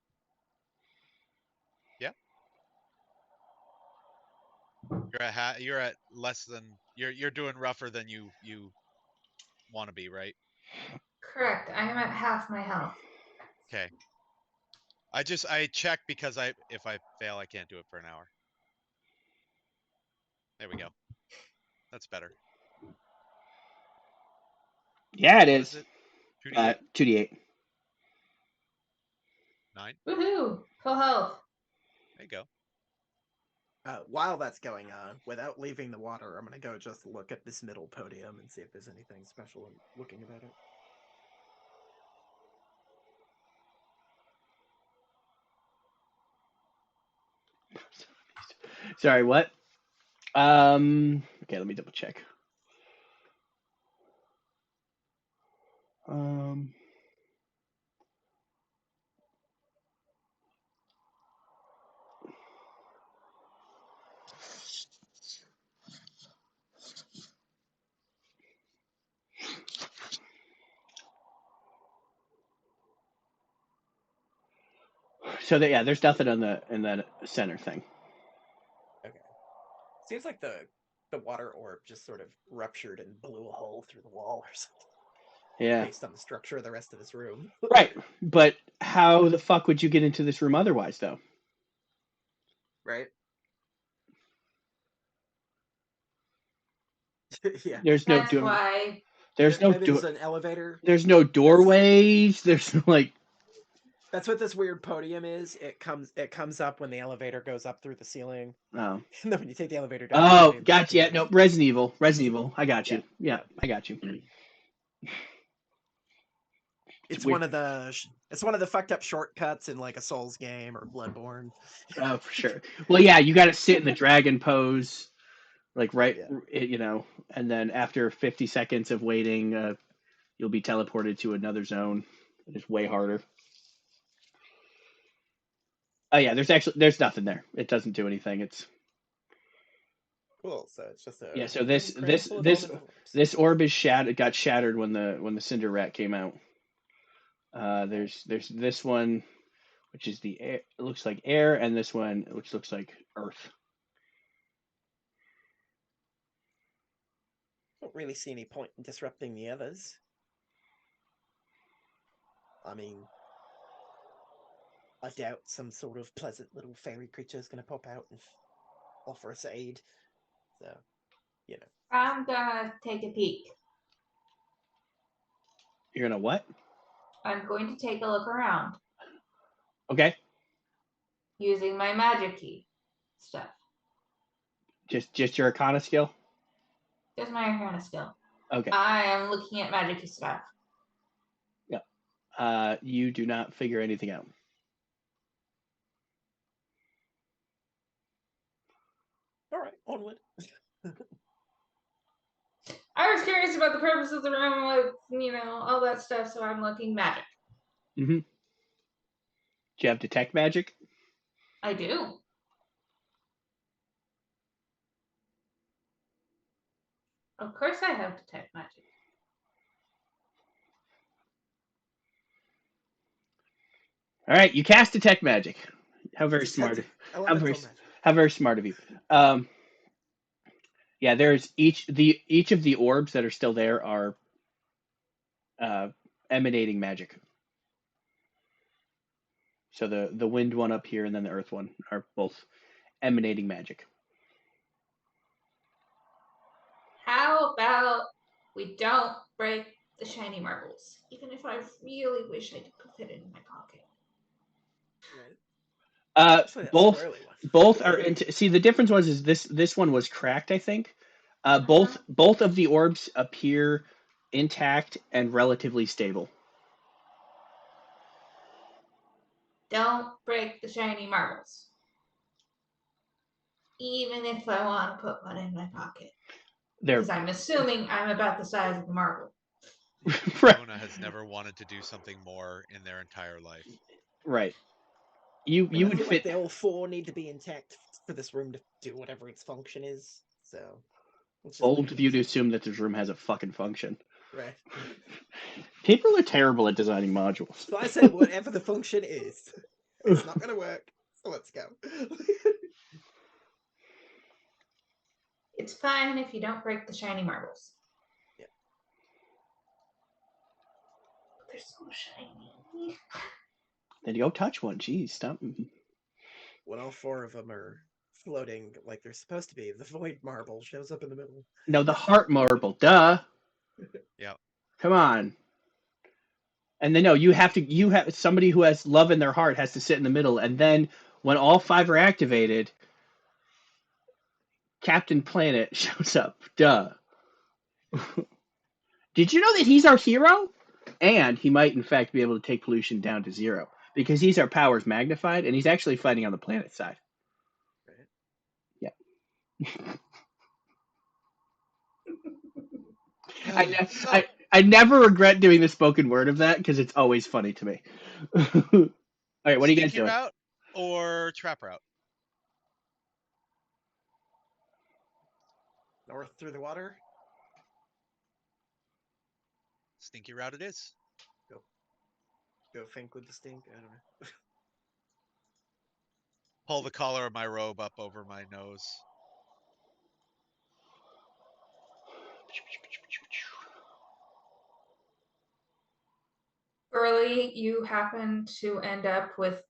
Yeah. You're at less than you're doing rougher than you want to be, right? Correct. I am at half my health. Okay. I checked because if I fail, I can't do it for an hour. There we go. That's better. Yeah, it is. 2d8? 2d8. 9. Woohoo! Full health. There you go. While that's going on, without leaving the water, I'm going to go just look at this middle podium and see if there's anything special looking about it. Sorry, what? Okay, let me double check. So there's nothing in that center thing. Okay. Seems like the water orb just sort of ruptured and blew a hole through the wall or something. Yeah. Based on the structure of the rest of this room. Right. But how the fuck would you get into this room otherwise, though? Right? Yeah. There's no That's why. There's no maybe there's an elevator. There's no doorways. There's like. That's what this weird podium is. It comes up when the elevator goes up through the ceiling. Oh. And then when you take the elevator down, the Oh, podium gotcha. Yeah, disappears. no, Resident Evil. Resident Evil. I got you. Yeah, Yeah, I got you. It's weird. one of the fucked up shortcuts in like a Souls game or Bloodborne. Oh, for sure. Well, yeah, you got to sit in the dragon pose, like Yeah. and then after 50 seconds of waiting, you'll be teleported to another zone. It's way harder. Oh yeah, there's nothing there. It doesn't do anything. It's Cool. So it's just a yeah. So green crate full of elemental orbs. this orb is shattered. Got shattered when the cinder rat came out. There's this one, which is the air. It looks like air, and this one, which looks like earth. Don't really see any point in disrupting the others. I mean, I doubt some sort of pleasant little fairy creature is going to pop out and offer us aid. So, I'm gonna take a peek. You're gonna what? I'm going to take a look around Okay. using my magic key stuff. Just your Arcana skill. Just my Arcana skill. Okay. I am looking at magic key stuff. You do not figure anything out. all right, onward. I was curious about the purpose of the room, with all that stuff, so I'm looking magic. Mm-hmm. Do you have detect magic? I do. Of course I have detect magic. All right, you cast detect magic. How very smart. How very smart of you. Yeah, there's each of the orbs that are still there are emanating magic. So the wind one up here and then the earth one are both emanating magic. How about we don't break the shiny marbles, even if I really wish I could fit it in my pocket. Both are into. See, the difference is this one was cracked, I think. Both of the orbs appear intact and relatively stable. Don't break the shiny marbles. Even if I want to put one in my pocket. Because I'm assuming I'm about the size of the marble. Fiona has never wanted to do something more in their entire life. Right. You would fit. Like they all four need to be intact for this room to do whatever its function is. So bold of you to assume that this room has a fucking function. Right. People are terrible at designing modules. So I said whatever the function is. It's not gonna work. So let's go. It's fine if you don't break the shiny marbles. Yeah. They're so shiny. Then you go touch one. Jeez, stop. When all four of them are floating like they're supposed to be, the void marble shows up in the middle. No, the heart marble. Duh. Yeah. Come on. And then no, you have somebody who has love in their heart has to sit in the middle, and then when all five are activated, Captain Planet shows up. Duh. Did you know that he's our hero? And he might, in fact, be able to take pollution down to 0 because he's our powers magnified, and he's actually fighting on the planet side. Right. Yeah. I never regret doing the spoken word of that because it's always funny to me. All right, what are you guys doing? Route or trap route? North through the water. Stinky route it is. Go think with the stink. I don't know. Pull the collar of my robe up over my nose. Early, you happen to end up with,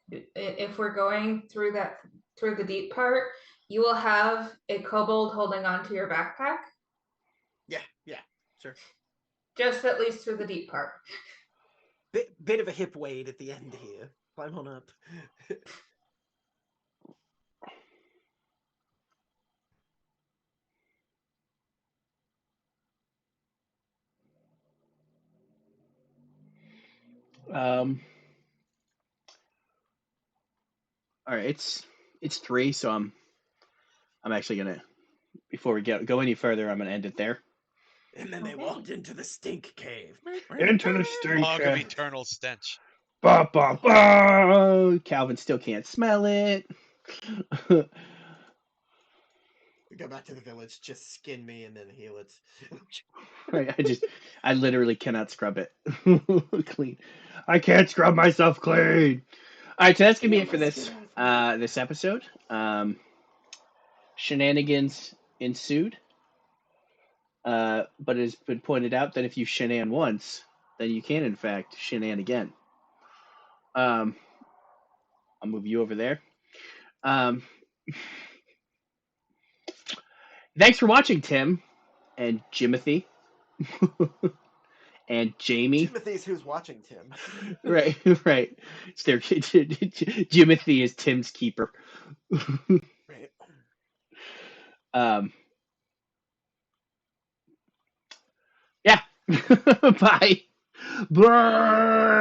if we're going through the deep part, you will have a kobold holding onto your backpack. Yeah, sure. Just at least through the deep part. bit of a hip wade at the end here. Climb on up. All right, it's 3, so I'm actually gonna, before we go any further, I'm gonna end it there. And then they Okay. walked into the stink cave. Into the stink Fog of cave. eternal stench. Ba, ba, ba. Calvin still can't smell it. Go back to the village, just skin me and then heal it. I literally cannot scrub it clean. I can't scrub myself clean. All right, so that's gonna be Heal it for my this skin off. this episode. Shenanigans ensued, but it has been pointed out that if you shenan once, then you can in fact shenan again. I'll move you over there. Um, thanks for watching, Tim and Jimothy and Jamie. Timothy's who's watching Tim. Right, right. It's their Jimothy is Tim's keeper. Right. Um, yeah. Bye. Bye.